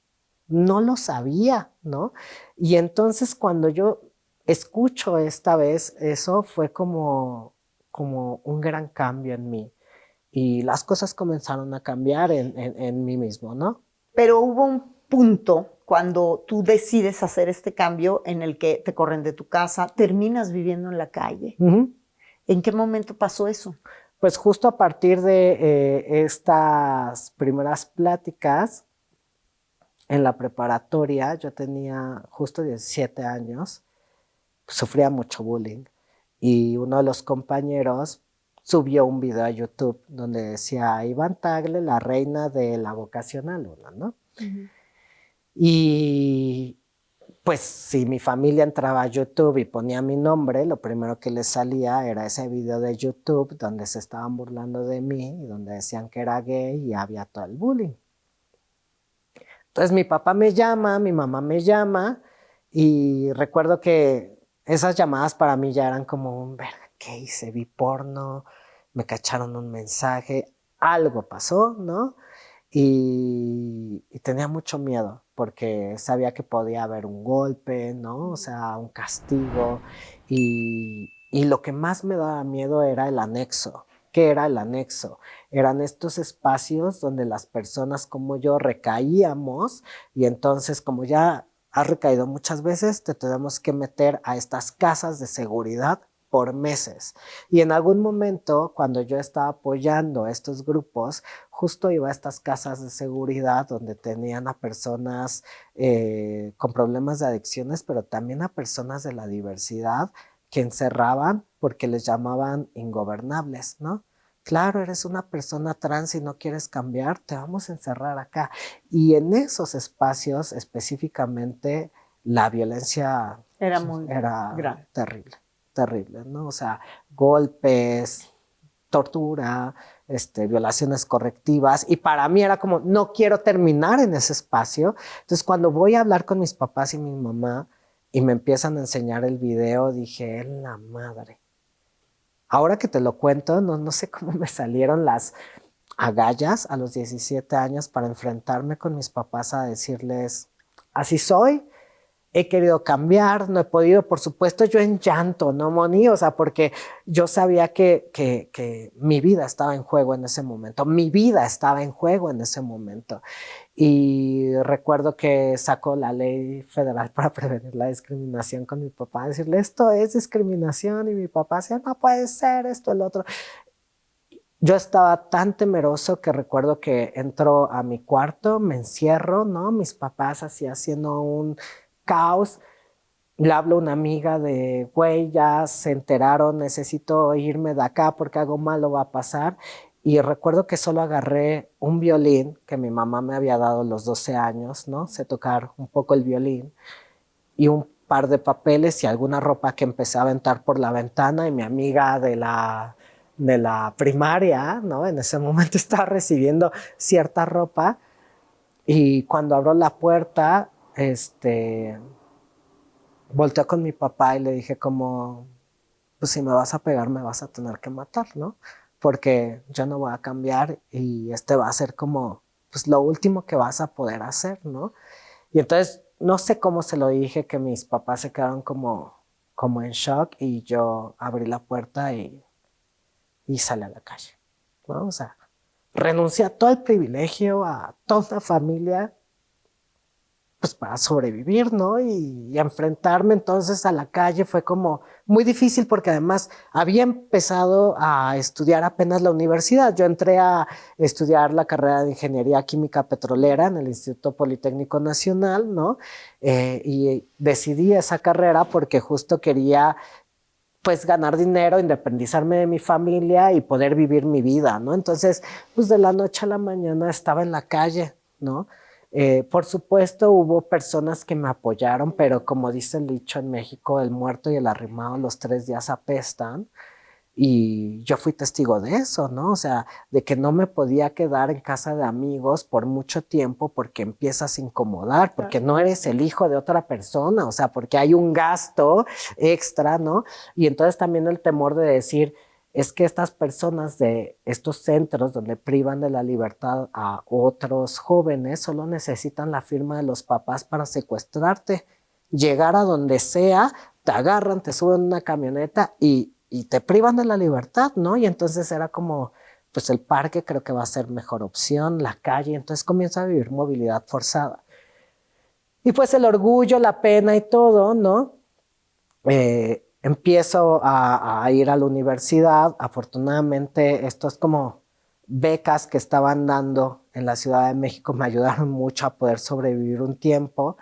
No lo sabía, ¿no? Y entonces cuando yo escucho esta vez, eso fue como un gran cambio en mí. Y las cosas comenzaron a cambiar en mí mismo, ¿no?
Pero hubo un punto cuando tú decides hacer este cambio en el que te corren de tu casa, terminas viviendo en la calle. Uh-huh. ¿En qué momento pasó eso?
Pues justo a partir de estas primeras pláticas en la preparatoria, yo tenía justo 17 años, sufría mucho bullying y uno de los compañeros subió un video a YouTube donde decía Iván Tagle, la reina de la vocacional 1, ¿no? Uh-huh. Y pues si mi familia entraba a YouTube y ponía mi nombre, lo primero que les salía era ese video de YouTube donde se estaban burlando de mí y donde decían que era gay y había todo el bullying. Entonces mi papá me llama, mi mamá me llama y recuerdo que esas llamadas para mí ya eran como un, verga, ¿qué hice? Vi porno, me cacharon un mensaje, algo pasó, ¿no? Y tenía mucho miedo porque sabía que podía haber un golpe, ¿no? O sea, un castigo. Y lo que más me daba miedo era el anexo. ¿Qué era el anexo? Eran estos espacios donde las personas como yo recaíamos y entonces como ya has recaído muchas veces, te tenemos que meter a estas casas de seguridad por meses. Y en algún momento, cuando yo estaba apoyando a estos grupos, justo iba a estas casas de seguridad donde tenían a personas con problemas de adicciones, pero también a personas de la diversidad que encerraban porque les llamaban ingobernables, ¿no? Claro, eres una persona trans y no quieres cambiar, te vamos a encerrar acá. Y en esos espacios específicamente la violencia
Era muy
era
grande.
terrible, terrible, ¿no? O sea, golpes, tortura, violaciones correctivas, y para mí era como, no quiero terminar en ese espacio. Entonces, cuando voy a hablar con mis papás y mi mamá y me empiezan a enseñar el video, dije, ¡en la madre! Ahora que te lo cuento, no sé cómo me salieron las agallas a los 17 años para enfrentarme con mis papás a decirles, así soy, he querido cambiar, no he podido, por supuesto, yo en llanto, ¿no, Moni? O sea, porque yo sabía que mi vida estaba en juego en ese momento, mi vida estaba en juego en ese momento. Y recuerdo que sacó la ley federal para prevenir la discriminación con mi papá, decirle, esto es discriminación, y mi papá decía, no puede ser esto, el otro. Yo estaba tan temeroso que recuerdo que entro a mi cuarto, me encierro, ¿no? Mis papás así haciendo un caos. Le hablo a una amiga de, güey, ya se enteraron, necesito irme de acá porque algo malo va a pasar. Y recuerdo que solo agarré un violín que mi mamá me había dado a los 12 años, ¿no? Sé tocar un poco el violín y un par de papeles y alguna ropa que empecé a aventar por la ventana, y mi amiga de la primaria, ¿no? En ese momento estaba recibiendo cierta ropa y cuando abro la puerta, volteé con mi papá y le dije como, pues si me vas a pegar me vas a tener que matar, ¿no? Porque yo no voy a cambiar y va a ser como, pues lo último que vas a poder hacer, ¿no? Y entonces, no sé cómo se lo dije, que mis papás se quedaron como en shock y yo abrí la puerta y salí a la calle, ¿no? O sea, renuncié a todo el privilegio, a toda una familia, pues para sobrevivir, ¿no? Y enfrentarme entonces a la calle fue como muy difícil porque además había empezado a estudiar apenas la universidad. Yo entré a estudiar la carrera de Ingeniería Química Petrolera en el Instituto Politécnico Nacional, ¿no? Y decidí esa carrera porque justo quería pues ganar dinero, independizarme de mi familia y poder vivir mi vida, ¿no? Entonces, pues de la noche a la mañana estaba en la calle, ¿no? Por supuesto, hubo personas que me apoyaron, pero como dice el dicho en México, el muerto y el arrimado los 3 días apestan. Y yo fui testigo de eso, ¿no? O sea, de que no me podía quedar en casa de amigos por mucho tiempo porque empiezas a incomodar, porque no eres el hijo de otra persona, o sea, porque hay un gasto extra, ¿no? Y entonces también el temor de decir, es que estas personas de estos centros donde privan de la libertad a otros jóvenes solo necesitan la firma de los papás para secuestrarte, llegar a donde sea, te agarran, te suben a una camioneta y te privan de la libertad, ¿no? Y entonces era como, pues el parque creo que va a ser mejor opción, la calle, entonces comienzo a vivir movilidad forzada. Y pues el orgullo, la pena y todo, ¿no? Empiezo a ir a la universidad. Afortunadamente, estos como becas que estaban dando en la Ciudad de México me ayudaron mucho a poder sobrevivir un tiempo.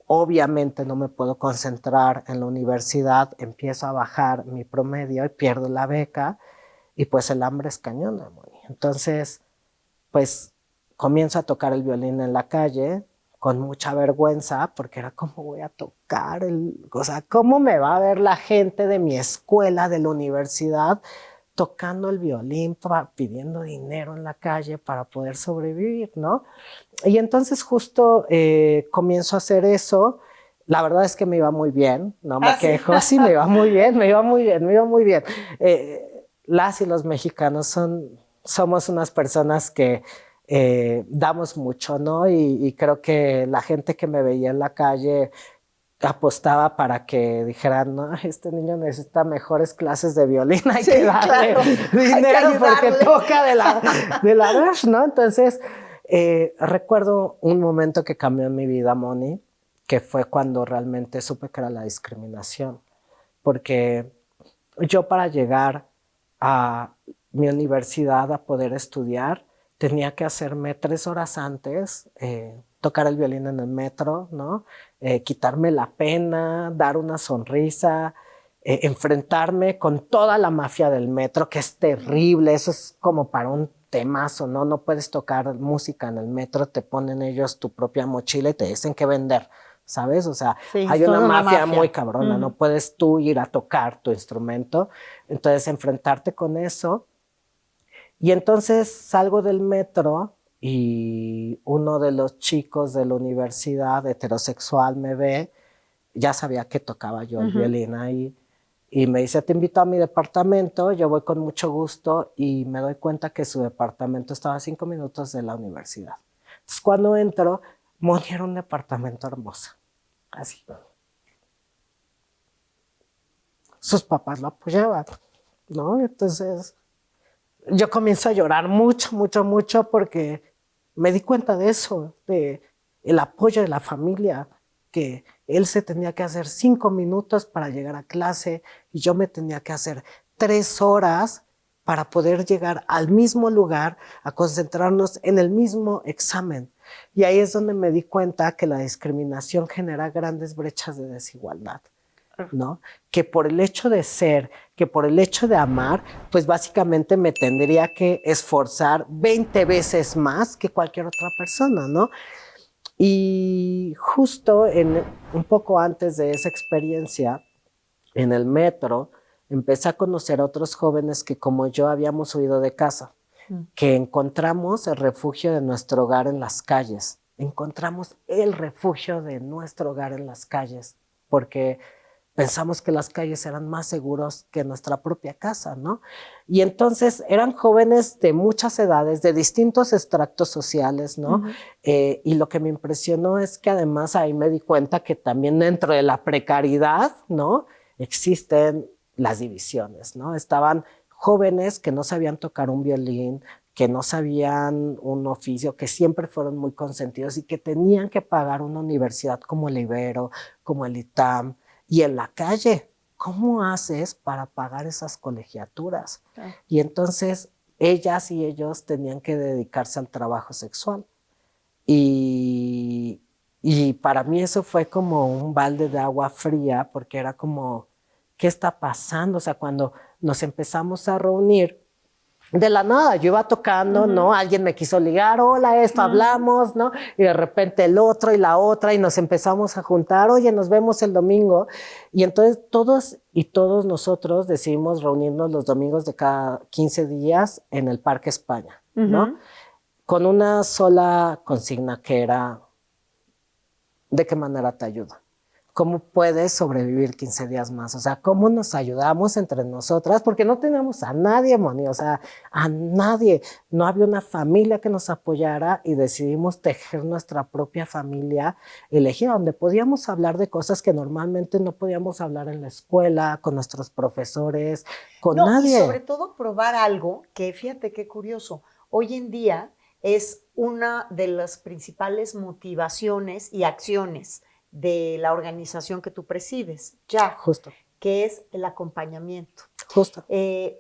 Obviamente no me puedo concentrar en la universidad, empiezo a bajar mi promedio y pierdo la beca y pues el hambre es cañón, Moni. Entonces, pues comienzo a tocar el violín en la calle, con mucha vergüenza, porque era cómo voy a tocar, o sea, cómo me va a ver la gente de mi escuela, de la universidad, tocando el violín, pidiendo dinero en la calle para poder sobrevivir, ¿no? Y entonces justo comienzo a hacer eso. La verdad es que me iba muy bien, no me quejo, sí, me iba muy bien, me iba muy bien, me iba muy bien. Las y los mexicanos somos unas personas que damos mucho, ¿no? Y creo que la gente que me veía en la calle apostaba para que dijeran, no, este niño necesita mejores clases de violín, hay que darle dinero porque toca de la vez, ¿no? Entonces, recuerdo un momento que cambió en mi vida, Moni, que fue cuando realmente supe que era la discriminación, porque yo para llegar a mi universidad a poder estudiar, tenía que hacerme 3 horas antes, tocar el violín en el metro, ¿no? Quitarme la pena, dar una sonrisa, enfrentarme con toda la mafia del metro, que es terrible, eso es como para un temazo, ¿no? No puedes tocar música en el metro, te ponen ellos tu propia mochila y te dicen qué vender, ¿sabes? O sea, sí, hay una mafia muy cabrona, no puedes tú ir a tocar tu instrumento, entonces enfrentarte con eso. Y entonces salgo del metro y uno de los chicos de la universidad heterosexual me ve, ya sabía que tocaba yo el violín ahí, y me dice, te invito a mi departamento, yo voy con mucho gusto, y me doy cuenta que su departamento estaba a 5 minutos de la universidad. Entonces cuando entro, Moni, era un departamento hermoso, así. Sus papás lo apoyaban, ¿no? Entonces yo comienzo a llorar mucho, mucho, mucho porque me di cuenta de eso, de el apoyo de la familia, que él se tenía que hacer 5 minutos para llegar a clase y yo me tenía que hacer 3 horas para poder llegar al mismo lugar, a concentrarnos en el mismo examen. Y ahí es donde me di cuenta que la discriminación genera grandes brechas de desigualdad, ¿no? Que por el hecho de ser, que por el hecho de amar, pues básicamente me tendría que esforzar 20 veces más que cualquier otra persona, ¿no? Y justo un poco antes de esa experiencia, en el metro, empecé a conocer a otros jóvenes que como yo habíamos huido de casa, que encontramos el refugio de nuestro hogar en las calles. Encontramos el refugio de nuestro hogar en las calles, porque pensamos que las calles eran más seguros que nuestra propia casa, ¿no? Y entonces eran jóvenes de muchas edades, de distintos estratos sociales, ¿no? Y lo que me impresionó es que además ahí me di cuenta que también dentro de la precariedad, ¿no? Existen las divisiones, ¿no? Estaban jóvenes que no sabían tocar un violín, que no sabían un oficio, que siempre fueron muy consentidos y que tenían que pagar una universidad como el Ibero, como el ITAM, y en la calle, ¿cómo haces para pagar esas colegiaturas? Y entonces ellas y ellos tenían que dedicarse al trabajo sexual. Y para mí eso fue como un balde de agua fría, porque era como, ¿qué está pasando? O sea, cuando nos empezamos a reunir, de la nada, yo iba tocando, ¿no? Alguien me quiso ligar, hola, esto, hablamos, ¿no? Y de repente el otro y la otra, y nos empezamos a juntar, oye, nos vemos el domingo. Y entonces todos y todos nosotros decidimos reunirnos los domingos de cada 15 días en el Parque España, ¿no? Con una sola consigna que era, ¿de qué manera te ayudo? ¿Cómo puedes sobrevivir 15 días más? O sea, ¿cómo nos ayudamos entre nosotras? Porque no teníamos a nadie, Moni, o sea, a nadie. No había una familia que nos apoyara y decidimos tejer nuestra propia familia elegida, donde podíamos hablar de cosas que normalmente no podíamos hablar en la escuela, con nuestros profesores, con nadie.
Y sobre todo probar algo que, fíjate qué curioso, hoy en día es una de las principales motivaciones y acciones de la organización que tú presides, ya,
justo,
que es el acompañamiento.
Justo.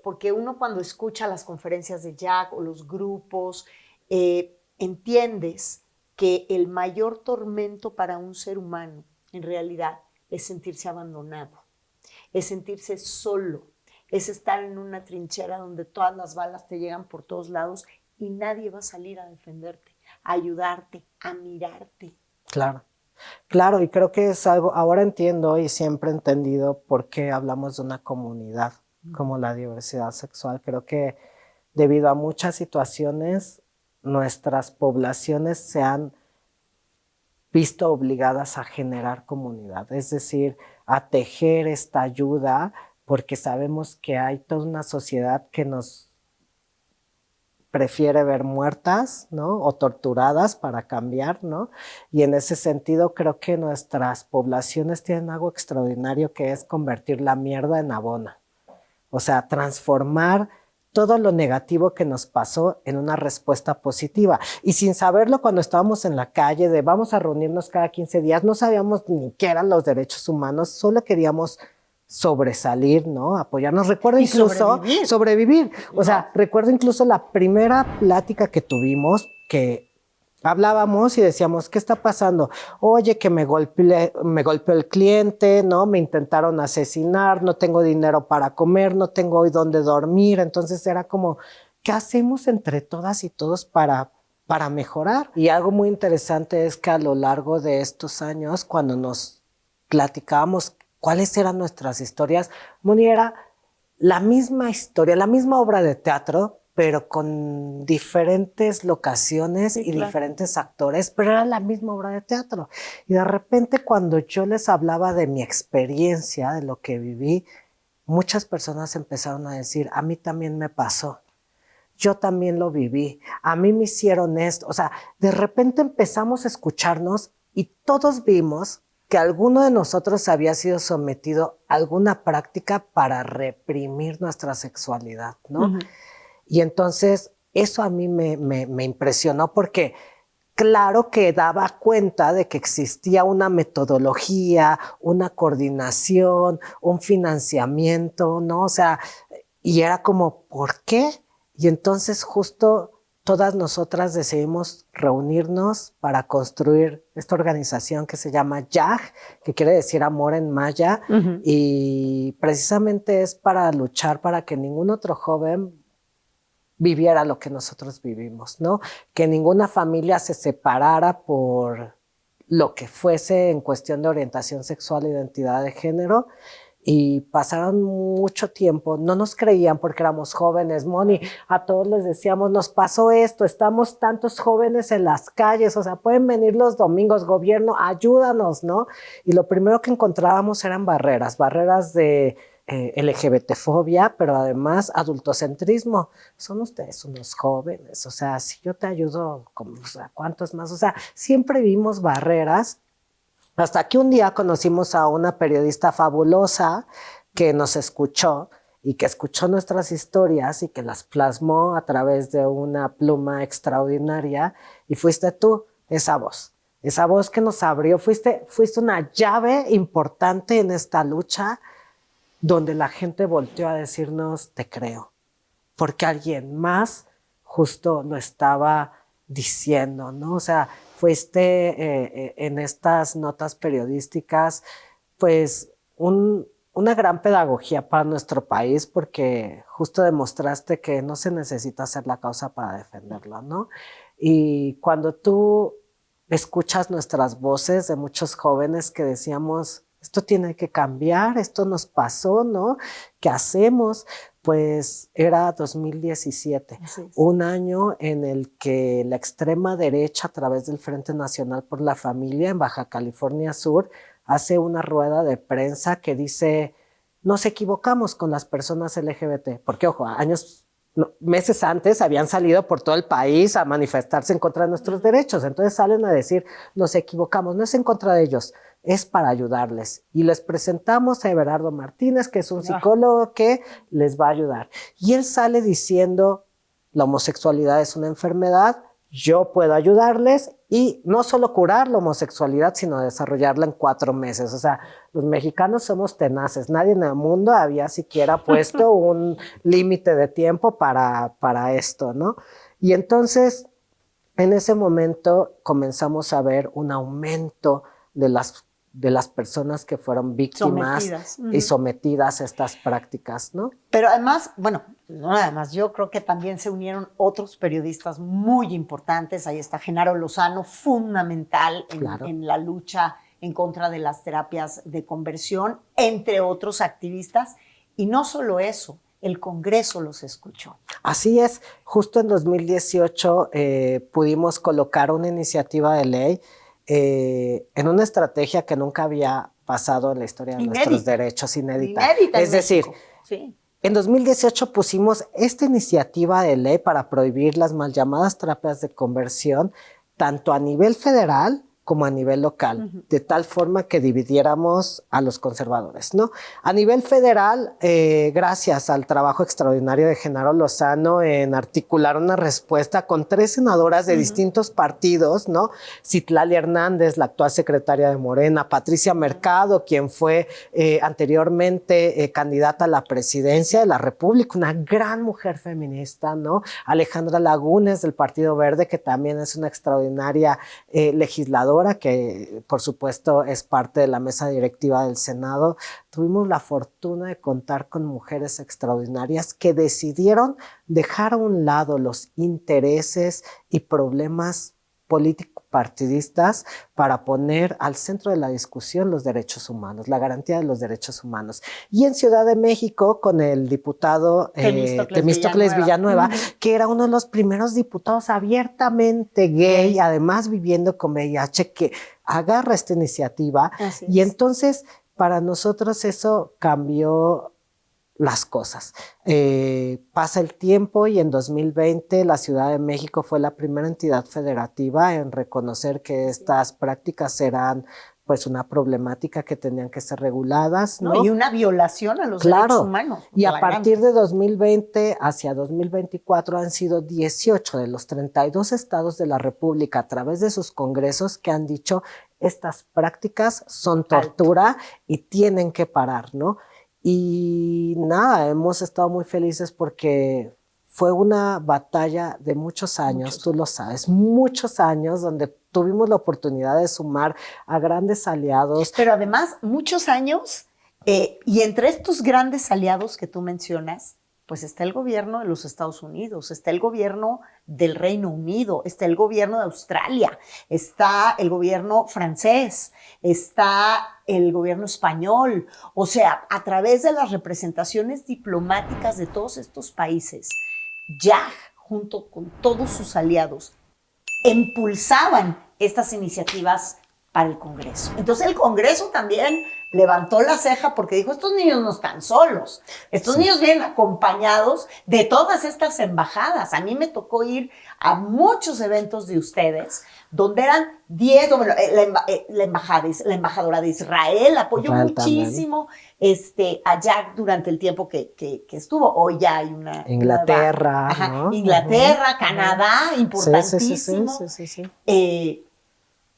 Porque uno cuando escucha las conferencias de Jack o los grupos, entiendes que el mayor tormento para un ser humano, en realidad, es sentirse abandonado, es sentirse solo, es estar en una trinchera donde todas las balas te llegan por todos lados y nadie va a salir a defenderte, a ayudarte, a mirarte.
Claro. Claro, y creo que es algo, ahora entiendo y siempre he entendido por qué hablamos de una comunidad como la diversidad sexual. Creo que debido a muchas situaciones, nuestras poblaciones se han visto obligadas a generar comunidad, es decir, a tejer esta ayuda, porque sabemos que hay toda una sociedad que nos prefiere ver muertas, ¿no? O torturadas para cambiar, ¿no? Y en ese sentido creo que nuestras poblaciones tienen algo extraordinario que es convertir la mierda en abono. O sea, transformar todo lo negativo que nos pasó en una respuesta positiva. Y sin saberlo, cuando estábamos en la calle de vamos a reunirnos cada 15 días, no sabíamos ni qué eran los derechos humanos, solo queríamos sobresalir, ¿no? Apoyarnos. Recuerdo incluso sobrevivir. O sea, recuerdo incluso la primera plática que tuvimos que hablábamos y decíamos, ¿qué está pasando? Oye, que me golpeó el cliente, ¿no? Me intentaron asesinar, no tengo dinero para comer, no tengo hoy dónde dormir. Entonces era como, ¿qué hacemos entre todas y todos para mejorar? Y algo muy interesante es que a lo largo de estos años, cuando nos platicábamos cuáles eran nuestras historias, Moni, era la misma historia, la misma obra de teatro, pero con diferentes locaciones y diferentes actores, pero era la misma obra de teatro. Y de repente cuando yo les hablaba de mi experiencia, de lo que viví, muchas personas empezaron a decir, a mí también me pasó, yo también lo viví, a mí me hicieron esto. O sea, de repente empezamos a escucharnos y todos vimos que alguno de nosotros había sido sometido a alguna práctica para reprimir nuestra sexualidad, ¿no? Uh-huh. Y entonces eso a mí me impresionó porque claro que daba cuenta de que existía una metodología, una coordinación, un financiamiento, ¿no? O sea, y era como, ¿por qué? Y entonces justo todas nosotras decidimos reunirnos para construir esta organización que se llama YAG, que quiere decir amor en maya, uh-huh. Y precisamente es para luchar para que ningún otro joven viviera lo que nosotros vivimos, ¿no? Que ninguna familia se separara por lo que fuese en cuestión de orientación sexual e identidad de género. Y pasaron mucho tiempo, no nos creían porque éramos jóvenes, Moni, a todos les decíamos, nos pasó esto, estamos tantos jóvenes en las calles, o sea, pueden venir los domingos, gobierno, ayúdanos, ¿no? Y lo primero que encontrábamos eran barreras de LGBTfobia, pero además adultocentrismo. Son ustedes unos jóvenes, o sea, si yo te ayudo, o sea, ¿cuántos más? O sea, siempre vimos barreras. Hasta que un día conocimos a una periodista fabulosa que nos escuchó y que escuchó nuestras historias y que las plasmó a través de una pluma extraordinaria, y fuiste tú, esa voz que nos abrió, fuiste una llave importante en esta lucha donde la gente volteó a decirnos, te creo, porque alguien más justo lo estaba diciendo, ¿no? O sea, fuiste en estas notas periodísticas, pues una gran pedagogía para nuestro país, porque justo demostraste que no se necesita hacer la causa para defenderla, ¿no? Y cuando tú escuchas nuestras voces de muchos jóvenes que decíamos, esto tiene que cambiar, esto nos pasó, ¿no? ¿Qué hacemos? Pues era 2017, un año en el que la extrema derecha, a través del Frente Nacional por la Familia en Baja California Sur, hace una rueda de prensa que dice, nos equivocamos con las personas LGBT, porque ojo, meses antes habían salido por todo el país a manifestarse en contra de nuestros derechos, entonces salen a decir, nos equivocamos, no es en contra de ellos, es para ayudarles. Y les presentamos a Everardo Martínez, que es un psicólogo que les va a ayudar. Y él sale diciendo, la homosexualidad es una enfermedad, yo puedo ayudarles y no solo curar la homosexualidad, sino desarrollarla en 4 meses. O sea, los mexicanos somos tenaces. Nadie en el mundo había siquiera puesto un límite de tiempo para esto, ¿no? Y entonces, en ese momento comenzamos a ver un aumento de las de las personas que fueron víctimas y sometidas a estas prácticas, ¿no?
Pero además, bueno, no nada más, yo creo que también se unieron otros periodistas muy importantes. Ahí está Genaro Lozano, fundamental en la lucha en contra de las terapias de conversión, entre otros activistas. Y no solo eso, el Congreso los escuchó.
Así es, justo en 2018 pudimos colocar una iniciativa de ley en una estrategia que nunca había pasado en la historia de nuestros derechos, inédita. Es decir, en 2018 pusimos esta iniciativa de ley para prohibir las mal llamadas terapias de conversión, tanto a nivel federal como a nivel local, de tal forma que dividiéramos a los conservadores, ¿no? A nivel federal, gracias al trabajo extraordinario de Genaro Lozano en articular una respuesta con 3 senadoras de distintos partidos, ¿no? Citlali Hernández, la actual secretaria de Morena, Patricia Mercado, quien fue anteriormente candidata a la presidencia de la República, una gran mujer feminista, ¿no? Alejandra Lagunes, del Partido Verde, que también es una extraordinaria legisladora, que por supuesto es parte de la mesa directiva del Senado. Tuvimos la fortuna de contar con mujeres extraordinarias que decidieron dejar a un lado los intereses y problemas político-partidistas para poner al centro de la discusión los derechos humanos, la garantía de los derechos humanos. Y en Ciudad de México, con el diputado Temístocles Villanueva, que era uno de los primeros diputados abiertamente gay, además viviendo con VIH, que agarra esta iniciativa. Y entonces, para nosotros eso cambió las cosas. Pasa el tiempo y en 2020 la Ciudad de México fue la primera entidad federativa en reconocer que estas prácticas eran pues una problemática que tenían que ser reguladas, ¿no?
Y una violación a los derechos humanos.
Y a partir de 2020 hacia 2024 han sido 18 de los 32 estados de la República a través de sus congresos que han dicho estas prácticas son tortura y tienen que parar, ¿no? Y nada, hemos estado muy felices porque fue una batalla de muchos años, tú lo sabes, muchos años donde tuvimos la oportunidad de sumar a grandes aliados.
Pero además, muchos años, y entre estos grandes aliados que tú mencionas, pues está el gobierno de los Estados Unidos, está el gobierno del Reino Unido, está el gobierno de Australia, está el gobierno francés, está el gobierno español. O sea, a través de las representaciones diplomáticas de todos estos países, ya junto con todos sus aliados, impulsaban estas iniciativas para el Congreso. Entonces el Congreso también levantó la ceja porque dijo, estos niños no están solos, estos niños vienen acompañados de todas estas embajadas. A mí me tocó ir a muchos eventos de ustedes donde eran 10, la embajadora de Israel apoyó muchísimo a Jack durante el tiempo que estuvo. Hoy ya hay una...
Inglaterra, ¿no?
Inglaterra, Canadá, importantísimo.
Sí.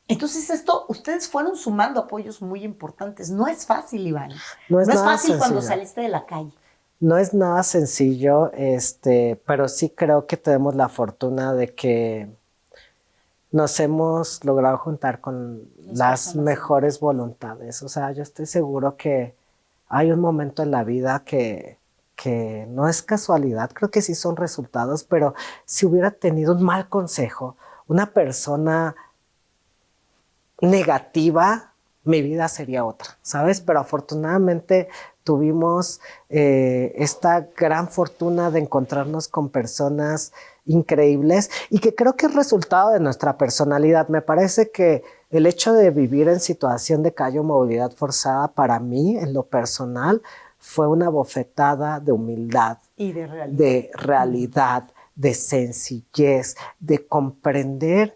Entonces ustedes fueron sumando apoyos muy importantes. No es fácil, Iván.
No es
fácil cuando saliste de la calle.
No es nada sencillo, pero sí creo que tenemos la fortuna de que nos hemos logrado juntar con las mejores voluntades. O sea, yo estoy seguro que hay un momento en la vida que no es casualidad, creo que sí son resultados, pero si hubiera tenido un mal consejo, una persona negativa, mi vida sería otra, ¿sabes? Pero afortunadamente tuvimos esta gran fortuna de encontrarnos con personas increíbles y que creo que es resultado de nuestra personalidad. Me parece que el hecho de vivir en situación de calle o movilidad forzada para mí, en lo personal, fue una bofetada de humildad
y
de realidad, de sencillez, de comprender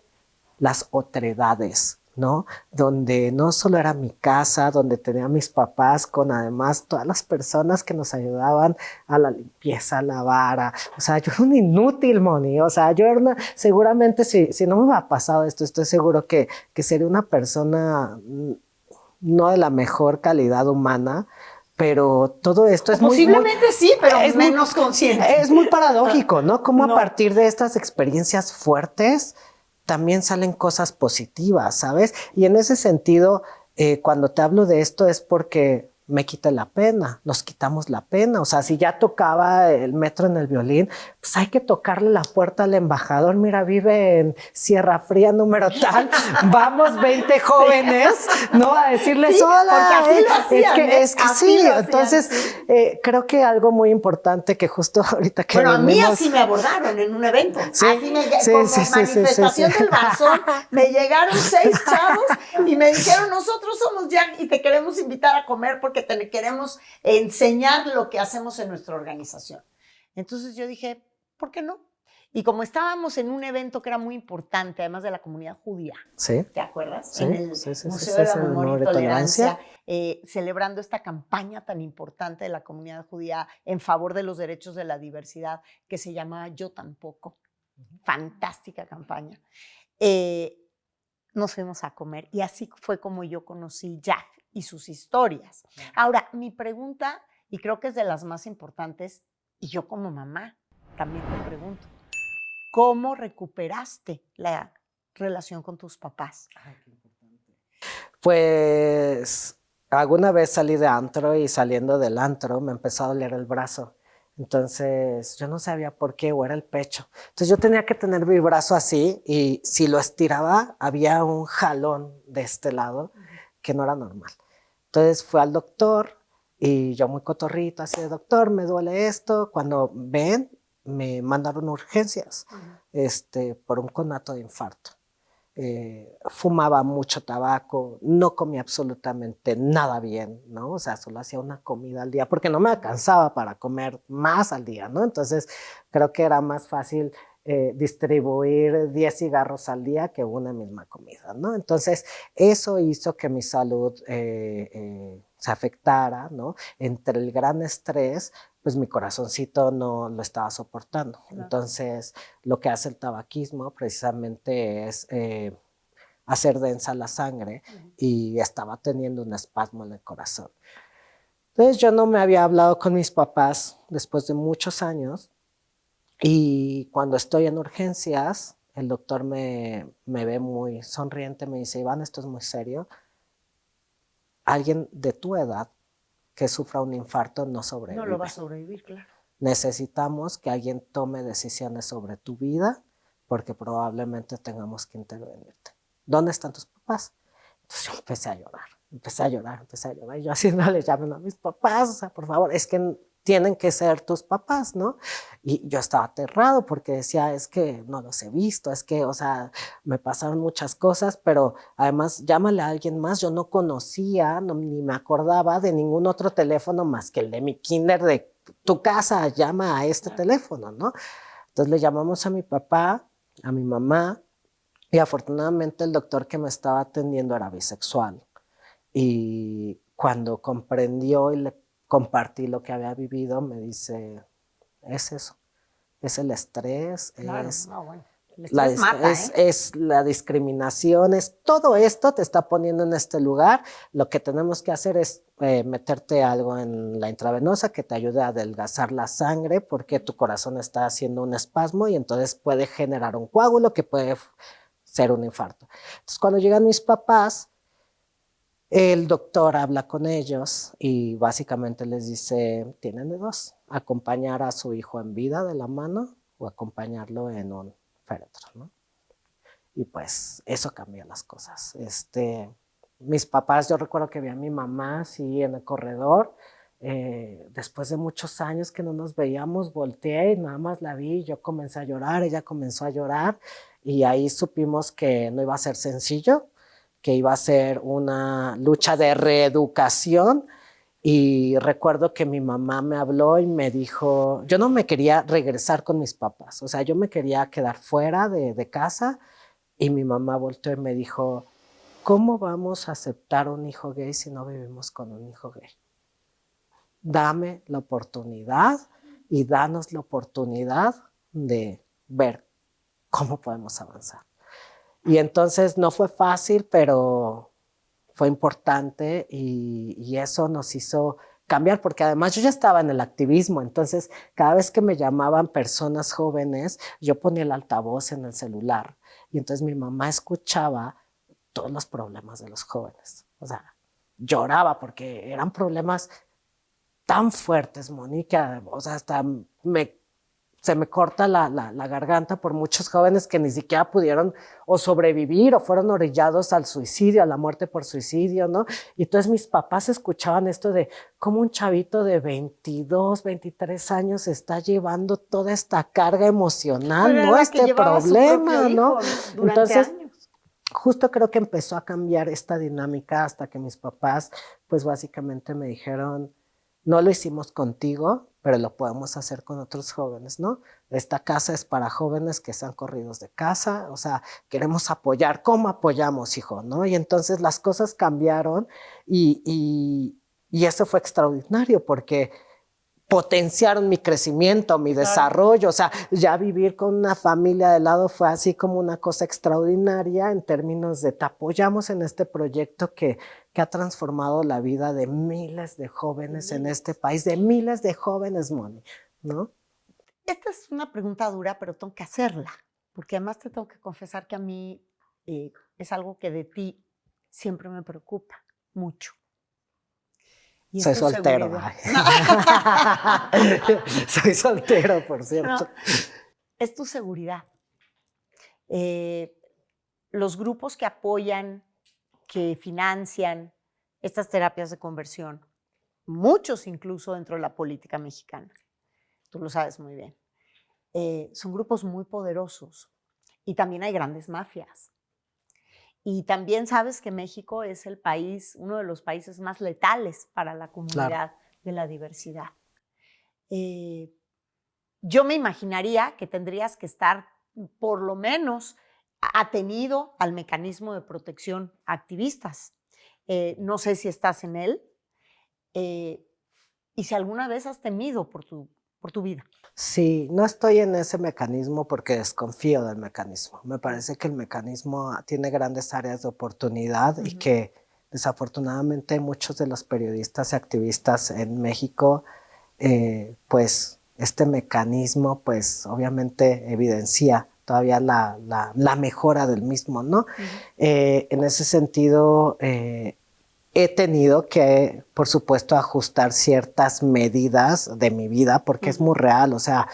las otredades, ¿no? Donde no solo era mi casa, donde tenía a mis papás, con además todas las personas que nos ayudaban a la limpieza, a lavar, o sea, yo era un inútil, Moni, o sea, yo era seguramente si no me hubiera pasado esto, estoy seguro que sería una persona no de la mejor calidad humana, pero todo esto es
posiblemente sí, pero es menos consciente.
Es muy paradójico, ¿no? Como a partir de estas experiencias fuertes también salen cosas positivas, ¿sabes? Y en ese sentido, Cuando te hablo de esto es porque me quité la pena, nos quitamos la pena. O sea, si ya tocaba el metro en el violín, pues hay que tocarle la puerta al embajador. Mira, vive en Sierra Fría número tal. Vamos 20 jóvenes, ¿no? A decirles,
sí,
hola.
Porque así lo hacían,
es que
así
sí.
lo hacían,
Entonces,
sí.
creo que algo muy importante que justo ahorita que
bueno, a mí
venimos,
así me abordaron en un evento.
Sí,
así
sí,
como
sí, sí,
manifestación
sí.
del Barzón, me llegaron 6 chavos y me dijeron, nosotros somos Jack y te queremos invitar a comer porque te queremos enseñar lo que hacemos en nuestra organización. Entonces yo dije, ¿por qué no? Y como estábamos en un evento que era muy importante, además de la comunidad judía,
Sí,
¿te acuerdas?
sí,
En el
sí, sí,
Museo
sí,
de la
sí,
Memoria y
Memoria y
Tolerancia,
Tolerancia.
celebrando esta campaña tan importante de la comunidad judía en favor de los derechos de la diversidad, que se llama Yo Tampoco. Fantástica campaña. Nos fuimos a comer y así fue como yo conocí Jack y sus historias. Ahora, mi pregunta, y creo que es de las más importantes, y yo como mamá también te pregunto, ¿cómo recuperaste la relación con tus papás?
Pues alguna vez salí de antro y saliendo del antro me empezó a doler el brazo. Entonces yo no sabía por qué o era el pecho. Entonces yo tenía que tener mi brazo así y si lo estiraba había un jalón de este lado que no era normal. Entonces fui al doctor y yo muy cotorrito así de doctor, me duele esto. Cuando ven me mandaron urgencias por un conato de infarto. Fumaba mucho tabaco, no comía absolutamente nada bien, ¿no? O sea, solo hacía una comida al día porque no me alcanzaba para comer más al día, ¿no? Entonces, creo que era más fácil distribuir 10 cigarros al día que una misma comida, ¿no? Entonces, eso hizo que mi salud se afectara, ¿no? Entre el gran estrés, pues mi corazoncito no lo estaba soportando. Claro. Entonces, lo que hace el tabaquismo precisamente es hacer densa la sangre y estaba teniendo un espasmo en el corazón. Entonces, yo no me había hablado con mis papás después de muchos años y cuando estoy en urgencias, el doctor me ve muy sonriente, me dice, Iván, esto es muy serio. Alguien de tu edad que sufra un infarto no sobrevive.
No lo va a sobrevivir, claro.
Necesitamos que alguien tome decisiones sobre tu vida porque probablemente tengamos que intervenirte. ¿Dónde están tus papás? Entonces yo empecé a llorar. Y yo así, no le llamen a mis papás, o sea, por favor, es que tienen que ser tus papás, ¿no? Y yo estaba aterrado porque decía, es que no los he visto, es que, o sea, me pasaron muchas cosas, pero además llámale a alguien más, yo no conocía, ni me acordaba de ningún otro teléfono más que el de mi kinder de tu casa, llama a este teléfono, ¿no? Entonces le llamamos a mi papá, a mi mamá, y afortunadamente el doctor que me estaba atendiendo era bisexual. Y cuando comprendió y le compartí lo que había vivido, me dice, es eso, es el estrés,
claro,
es,
no, bueno. El estrés mata,
es la discriminación, es todo esto te está poniendo en este lugar. Lo que tenemos que hacer es meterte algo en la intravenosa que te ayude a adelgazar la sangre porque tu corazón está haciendo un espasmo y entonces puede generar un coágulo que puede ser un infarto. Entonces cuando llegan mis papás, el doctor habla con ellos y básicamente les dice, tienen de dos, acompañar a su hijo en vida de la mano o acompañarlo en un féretro, ¿no? Y pues eso cambia las cosas. Mis papás, yo recuerdo que vi a mi mamá así en el corredor, después de muchos años que no nos veíamos, volteé y nada más la vi, yo comencé a llorar, ella comenzó a llorar y ahí supimos que no iba a ser sencillo, que iba a ser una lucha de reeducación. Y recuerdo que mi mamá me habló y me dijo, yo no me quería regresar con mis papás, o sea, yo me quería quedar fuera de casa y mi mamá volteó y me dijo, ¿cómo vamos a aceptar un hijo gay si no vivimos con un hijo gay? Dame la oportunidad y danos la oportunidad de ver cómo podemos avanzar. Y entonces no fue fácil, pero fue importante y eso nos hizo cambiar, porque además yo ya estaba en el activismo, entonces cada vez que me llamaban personas jóvenes, yo ponía el altavoz en el celular y entonces mi mamá escuchaba todos los problemas de los jóvenes. O sea, lloraba porque eran problemas tan fuertes, Mónica, o sea, hasta se me corta la garganta por muchos jóvenes que ni siquiera pudieron o sobrevivir o fueron orillados al suicidio, a la muerte por suicidio, ¿no? Y entonces mis papás escuchaban esto de cómo un chavito de 22, 23 años está llevando toda esta carga emocional,
Pero era
¿no?
la que
Este
llevaba a su
problema,
propio
¿no?
hijo durante
Entonces,
años.
justo creo que empezó a cambiar esta dinámica hasta que mis papás, pues básicamente me dijeron, no lo hicimos contigo, pero lo podemos hacer con otros jóvenes, ¿no? Esta casa es para jóvenes que sean corridos de casa, o sea, queremos apoyar. ¿Cómo apoyamos, hijo? ¿No? Y entonces las cosas cambiaron y eso fue extraordinario porque potenciaron mi crecimiento, mi desarrollo, o sea, ya vivir con una familia de lado fue así como una cosa extraordinaria en términos de te apoyamos en este proyecto que ha transformado la vida de miles de jóvenes en este país, de miles de jóvenes, Moni, ¿no?
Esta es una pregunta dura, pero tengo que hacerla, porque además te tengo que confesar que a mí es algo que de ti siempre me preocupa mucho. Y
Soy soltero. Soy soltero, por cierto.
No, es tu seguridad. Los grupos que apoyan, que financian estas terapias de conversión, muchos incluso dentro de la política mexicana, tú lo sabes muy bien, son grupos muy poderosos y también hay grandes mafias. Y también sabes que México es el país, uno de los países más letales para la comunidad de la diversidad. Yo me imaginaría que tendrías que estar por lo menos atenido al mecanismo de protección a activistas. No sé si estás en él y si alguna vez has temido por tu vida.
Sí, no estoy en ese mecanismo porque desconfío del mecanismo. Me parece que el mecanismo tiene grandes áreas de oportunidad y que desafortunadamente muchos de los periodistas y activistas en México, pues este mecanismo pues obviamente evidencia todavía la mejora del mismo, ¿no? En ese sentido, he tenido que, por supuesto, ajustar ciertas medidas de mi vida porque es muy real, o sea,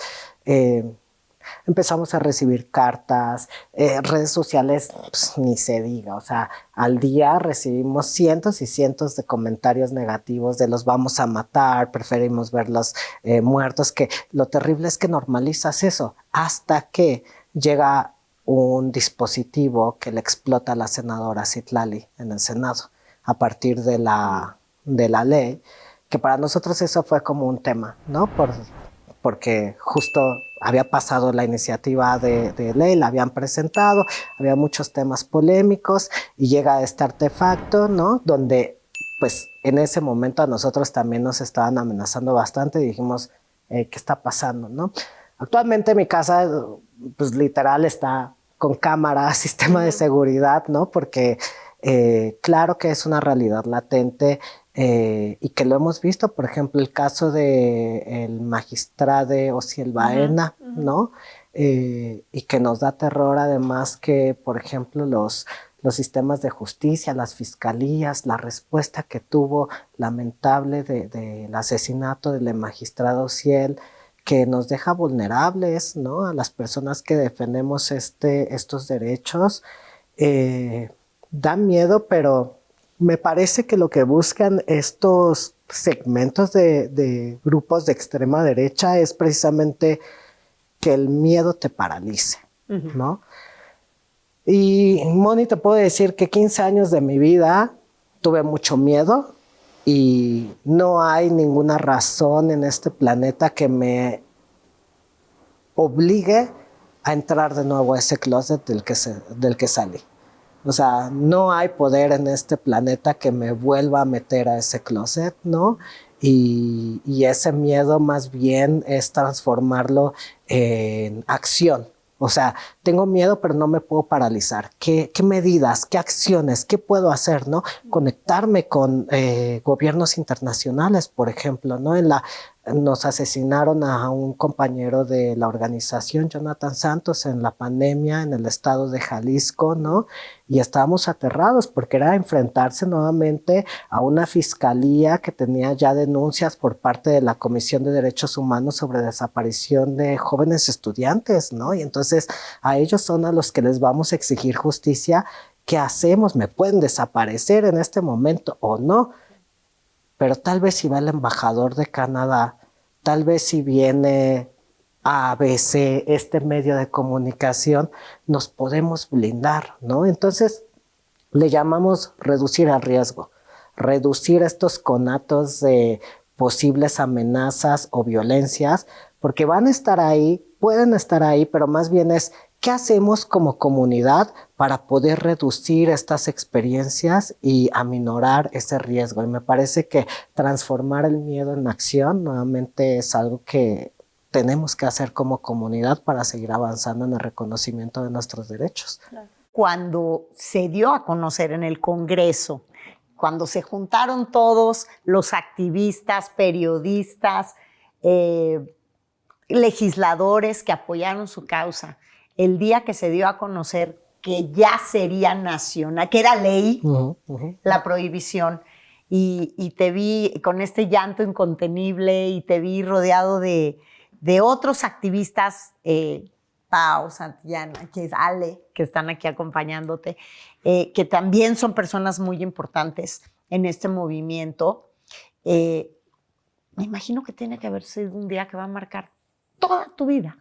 empezamos a recibir cartas, redes sociales, pues, ni se diga, o sea, al día recibimos cientos y cientos de comentarios negativos de los vamos a matar, preferimos verlos muertos, que lo terrible es que normalizas eso hasta que llega un dispositivo que le explota a la senadora Citlali en el Senado a partir de la ley, que para nosotros eso fue como un tema, ¿no? Porque justo había pasado la iniciativa de ley, la habían presentado, había muchos temas polémicos y llega este artefacto, ¿no? Donde, pues, en ese momento a nosotros también nos estaban amenazando bastante y dijimos, ¿qué está pasando, no? Actualmente mi casa, pues, literal está con cámara, sistema de seguridad, ¿no? Porque claro que es una realidad latente y que lo hemos visto, por ejemplo, el caso del magistrado Osiel Baena, ¿no? Y que nos da terror además que, por ejemplo, los sistemas de justicia, las fiscalías, la respuesta que tuvo lamentable del asesinato del magistrado Osiel, que nos deja vulnerables, ¿no? A las personas que defendemos estos derechos. Da miedo, pero me parece que lo que buscan estos segmentos de grupos de extrema derecha es precisamente que el miedo te paralice, ¿no? Y, Moni, te puedo decir que 15 años de mi vida tuve mucho miedo y no hay ninguna razón en este planeta que me obligue a entrar de nuevo a ese closet del que salí. O sea, no hay poder en este planeta que me vuelva a meter a ese closet, ¿no? Y ese miedo más bien es transformarlo en acción. O sea, tengo miedo, pero no me puedo paralizar. ¿Qué medidas, qué acciones, qué puedo hacer, ¿no? Conectarme con gobiernos internacionales, por ejemplo, ¿no? Nos asesinaron a un compañero de la organización, Jonathan Santos, en la pandemia en el estado de Jalisco, ¿no? Y estábamos aterrados porque era enfrentarse nuevamente a una fiscalía que tenía ya denuncias por parte de la Comisión de Derechos Humanos sobre desaparición de jóvenes estudiantes, ¿no? Y entonces a ellos son a los que les vamos a exigir justicia. ¿Qué hacemos? ¿Me pueden desaparecer en este momento o no? Pero tal vez si va el embajador de Canadá, tal vez si viene ABC, este medio de comunicación, nos podemos blindar, ¿no? Entonces, le llamamos reducir el riesgo, reducir estos conatos de posibles amenazas o violencias, porque van a estar ahí, pueden estar ahí, pero más bien es ¿qué hacemos como comunidad para poder reducir estas experiencias y aminorar ese riesgo? Y me parece que transformar el miedo en acción nuevamente es algo que tenemos que hacer como comunidad para seguir avanzando en el reconocimiento de nuestros derechos.
Cuando se dio a conocer en el Congreso, cuando se juntaron todos los activistas, periodistas, legisladores que apoyaron su causa, el día que se dio a conocer que ya sería nacional, que era ley, la prohibición, y te vi con este llanto incontenible y te vi rodeado de otros activistas, Pau, Santillana, que es Ale, que están aquí acompañándote, que también son personas muy importantes en este movimiento. Me imagino que tiene que haber sido un día que va a marcar toda tu vida,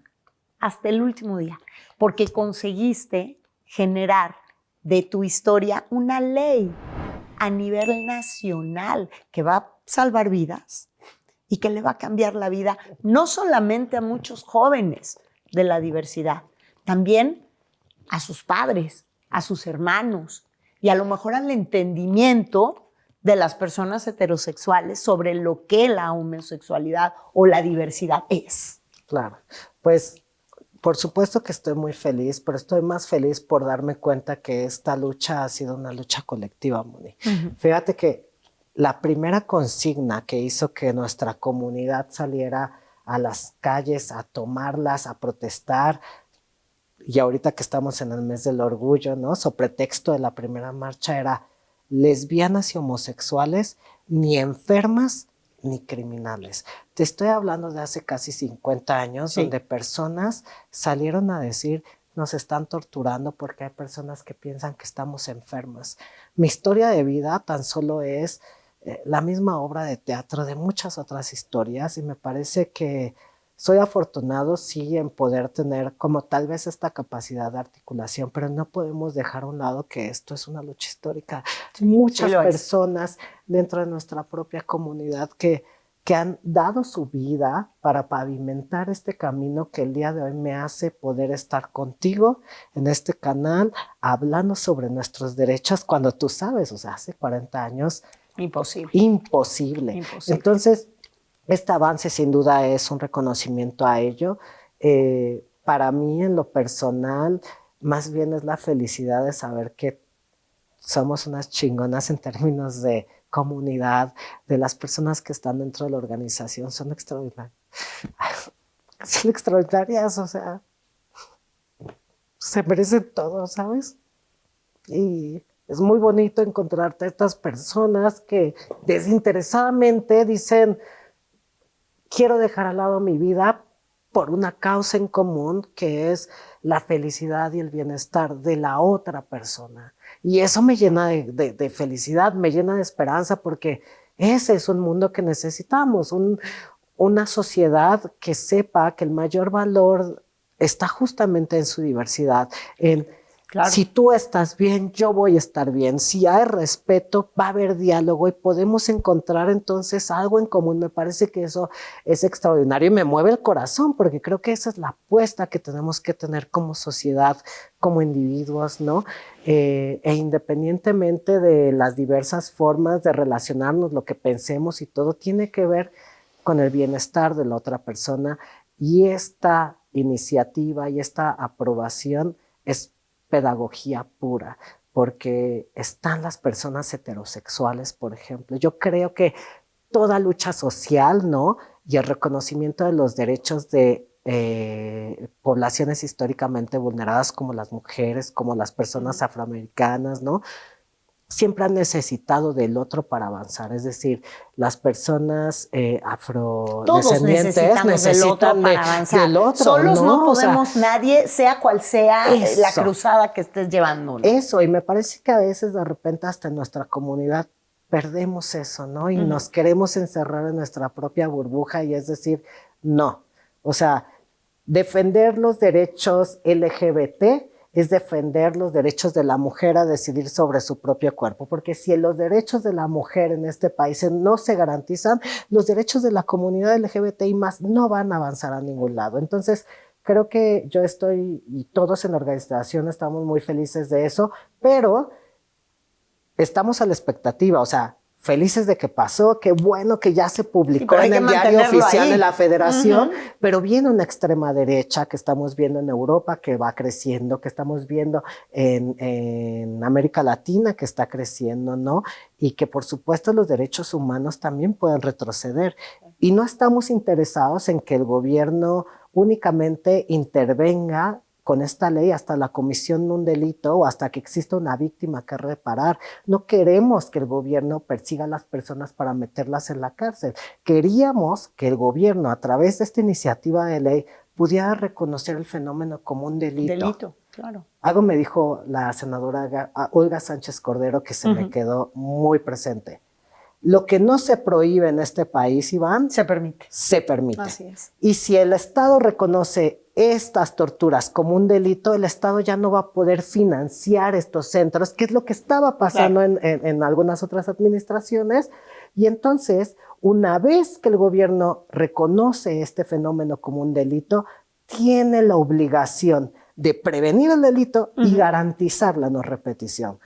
hasta el último día, porque conseguiste generar de tu historia una ley a nivel nacional que va a salvar vidas y que le va a cambiar la vida no solamente a muchos jóvenes de la diversidad, también a sus padres, a sus hermanos y a lo mejor al entendimiento de las personas heterosexuales sobre lo que la homosexualidad o la diversidad es.
Claro, pues por supuesto que estoy muy feliz, pero estoy más feliz por darme cuenta que esta lucha ha sido una lucha colectiva, Moni. Fíjate que la primera consigna que hizo que nuestra comunidad saliera a las calles a tomarlas, a protestar, y ahorita que estamos en el mes del orgullo, ¿no? So pretexto de la primera marcha era lesbianas y homosexuales, ni enfermas ni criminales. Te estoy hablando de hace casi 50 años, sí, donde personas salieron a decir nos están torturando porque hay personas que piensan que estamos enfermas. Mi historia de vida tan solo es la misma obra de teatro de muchas otras historias y me parece que soy afortunado, sí, en poder tener como tal vez esta capacidad de articulación, pero no podemos dejar a un lado que esto es una lucha histórica. Sí, muchas personas dentro de nuestra propia comunidad que han dado su vida para pavimentar este camino que el día de hoy me hace poder estar contigo en este canal hablando sobre nuestros derechos cuando tú sabes, o sea, hace 40 años. Imposible. Entonces, este avance sin duda es un reconocimiento a ello. Para mí en lo personal, más bien es la felicidad de saber que somos unas chingonas en términos de comunidad, de las personas que están dentro de la organización, son extraordinarias. Son extraordinarias, o sea, se merecen todo, ¿sabes? Y es muy bonito encontrarte a estas personas que desinteresadamente dicen quiero dejar al lado mi vida por una causa en común que es la felicidad y el bienestar de la otra persona. Y eso me llena de felicidad, me llena de esperanza porque ese es un mundo que necesitamos, una sociedad que sepa que el mayor valor está justamente en su diversidad, en claro, si tú estás bien, yo voy a estar bien. Si hay respeto, va a haber diálogo y podemos encontrar entonces algo en común. Me parece que eso es extraordinario y me mueve el corazón porque creo que esa es la apuesta que tenemos que tener como sociedad, como individuos, ¿no? E independientemente de las diversas formas de relacionarnos, lo que pensemos y todo, tiene que ver con el bienestar de la otra persona y esta iniciativa y esta aprobación es pedagogía pura, porque están las personas heterosexuales, por ejemplo. Yo creo que toda lucha social, ¿no? Y el reconocimiento de los derechos de poblaciones históricamente vulneradas como las mujeres, como las personas afroamericanas, ¿no? Siempre han necesitado del otro para avanzar, es decir, las personas afrodescendientes necesitan
para avanzar.
del otro.
Solos no podemos,
o sea,
nadie, sea cual sea
eso,
la cruzada que estés llevando, ¿no?
Eso, y me parece que a veces de repente hasta en nuestra comunidad perdemos eso, ¿no? Y nos queremos encerrar en nuestra propia burbuja y es decir, no. O sea, defender los derechos LGBT es defender los derechos de la mujer a decidir sobre su propio cuerpo, porque si los derechos de la mujer en este país no se garantizan, los derechos de la comunidad LGBTI más no van a avanzar a ningún lado. Entonces, creo que yo estoy, y todos en la organización estamos muy felices de eso, pero estamos a la expectativa, o sea, felices de que pasó, qué bueno que ya se publicó en el diario oficial de la Federación, pero viene una extrema derecha que estamos viendo en Europa, que va creciendo, que estamos viendo en América Latina, que está creciendo, ¿no? Y que por supuesto los derechos humanos también pueden retroceder. Y no estamos interesados en que el gobierno únicamente intervenga con esta ley hasta la comisión de un delito o hasta que exista una víctima que reparar. No queremos que el gobierno persiga a las personas para meterlas en la cárcel. Queríamos que el gobierno, a través de esta iniciativa de ley, pudiera reconocer el fenómeno como un delito.
Delito, claro.
Algo me dijo la senadora Olga Sánchez Cordero que se me quedó muy presente. Lo que no se prohíbe en este país, Iván,
se permite.
Se permite.
Así es.
Y si el Estado reconoce estas torturas como un delito, el Estado ya no va a poder financiar estos centros, que es lo que estaba pasando en algunas otras administraciones. Y entonces, una vez que el gobierno reconoce este fenómeno como un delito, tiene la obligación de prevenir el delito y garantizar la no repetición.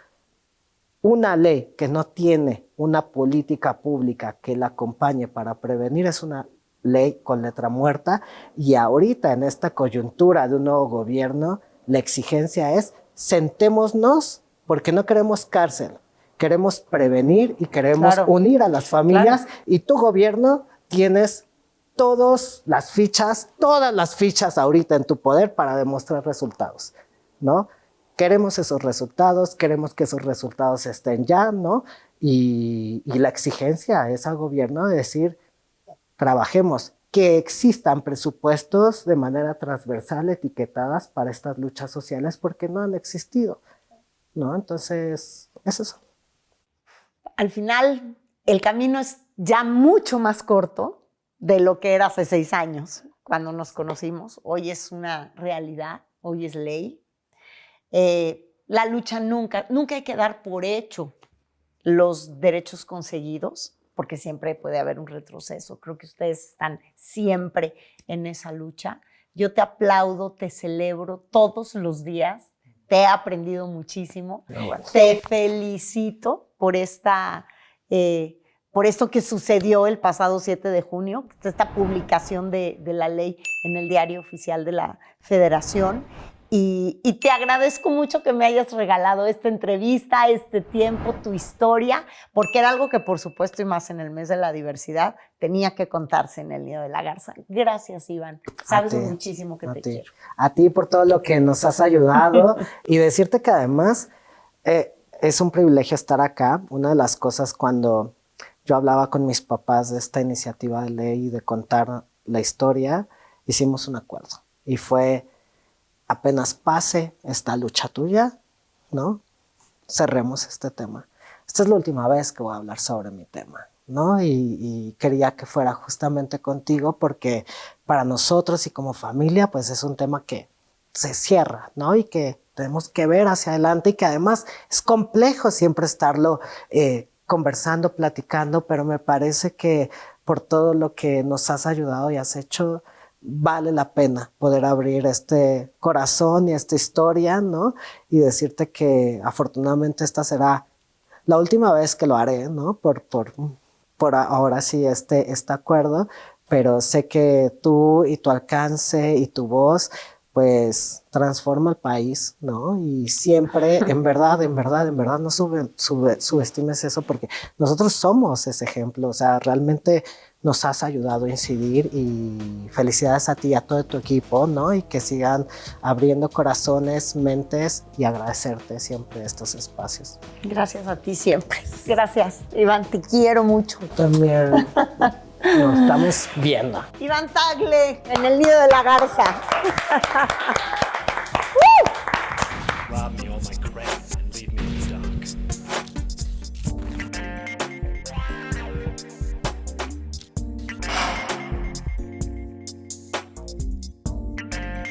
Una ley que no tiene una política pública que la acompañe para prevenir es una ley con letra muerta, y ahorita en esta coyuntura de un nuevo gobierno la exigencia es sentémonos porque no queremos cárcel, queremos prevenir y queremos unir a las familias y tu gobierno tienes todas las fichas ahorita en tu poder para demostrar resultados, ¿no? Queremos esos resultados, queremos que esos resultados estén ya, ¿no? Y la exigencia es al gobierno de decir, trabajemos, que existan presupuestos de manera transversal etiquetadas para estas luchas sociales porque no han existido, ¿no? Entonces, es eso.
Al final, el camino es ya mucho más corto de lo que era hace 6 años, cuando nos conocimos. Hoy es una realidad, hoy es ley. La lucha nunca hay que dar por hecho los derechos conseguidos, porque siempre puede haber un retroceso. Creo que ustedes están siempre en esa lucha. Yo te aplaudo, te celebro todos los días. Te he aprendido muchísimo. Bueno. Te felicito por esto que sucedió el pasado 7 de junio, esta publicación de la ley en el diario oficial de la Federación. Y te agradezco mucho que me hayas regalado esta entrevista, este tiempo, tu historia, porque era algo que, por supuesto, y más en el mes de la diversidad, tenía que contarse en el Nido de la Garza. Gracias, Iván. Sabes muchísimo que te quiero.
A ti por todo lo que nos has ayudado y decirte que además es un privilegio estar acá. Una de las cosas cuando yo hablaba con mis papás de esta iniciativa de ley y de contar la historia, hicimos un acuerdo y fue: apenas pase esta lucha tuya, ¿no? Cerremos este tema. Esta es la última vez que voy a hablar sobre mi tema, ¿no? Y quería que fuera justamente contigo porque para nosotros y como familia, pues es un tema que se cierra, ¿no? Y que tenemos que ver hacia adelante y que además es complejo siempre estarlo conversando, platicando, pero me parece que por todo lo que nos has ayudado y has hecho, vale la pena poder abrir este corazón y esta historia, ¿no? Y decirte que afortunadamente esta será la última vez que lo haré, ¿no? Por ahora sí este acuerdo, pero sé que tú y tu alcance y tu voz pues transforma el país, ¿no? Y siempre, en verdad, no subestimes eso porque nosotros somos ese ejemplo, o sea, realmente nos has ayudado a incidir y felicidades a ti y a todo tu equipo, ¿no? Y que sigan abriendo corazones, mentes y agradecerte siempre estos espacios.
Gracias a ti siempre. Gracias, Iván, te quiero mucho.
También nos estamos viendo.
Iván Tagle, en el Nido de la Garza.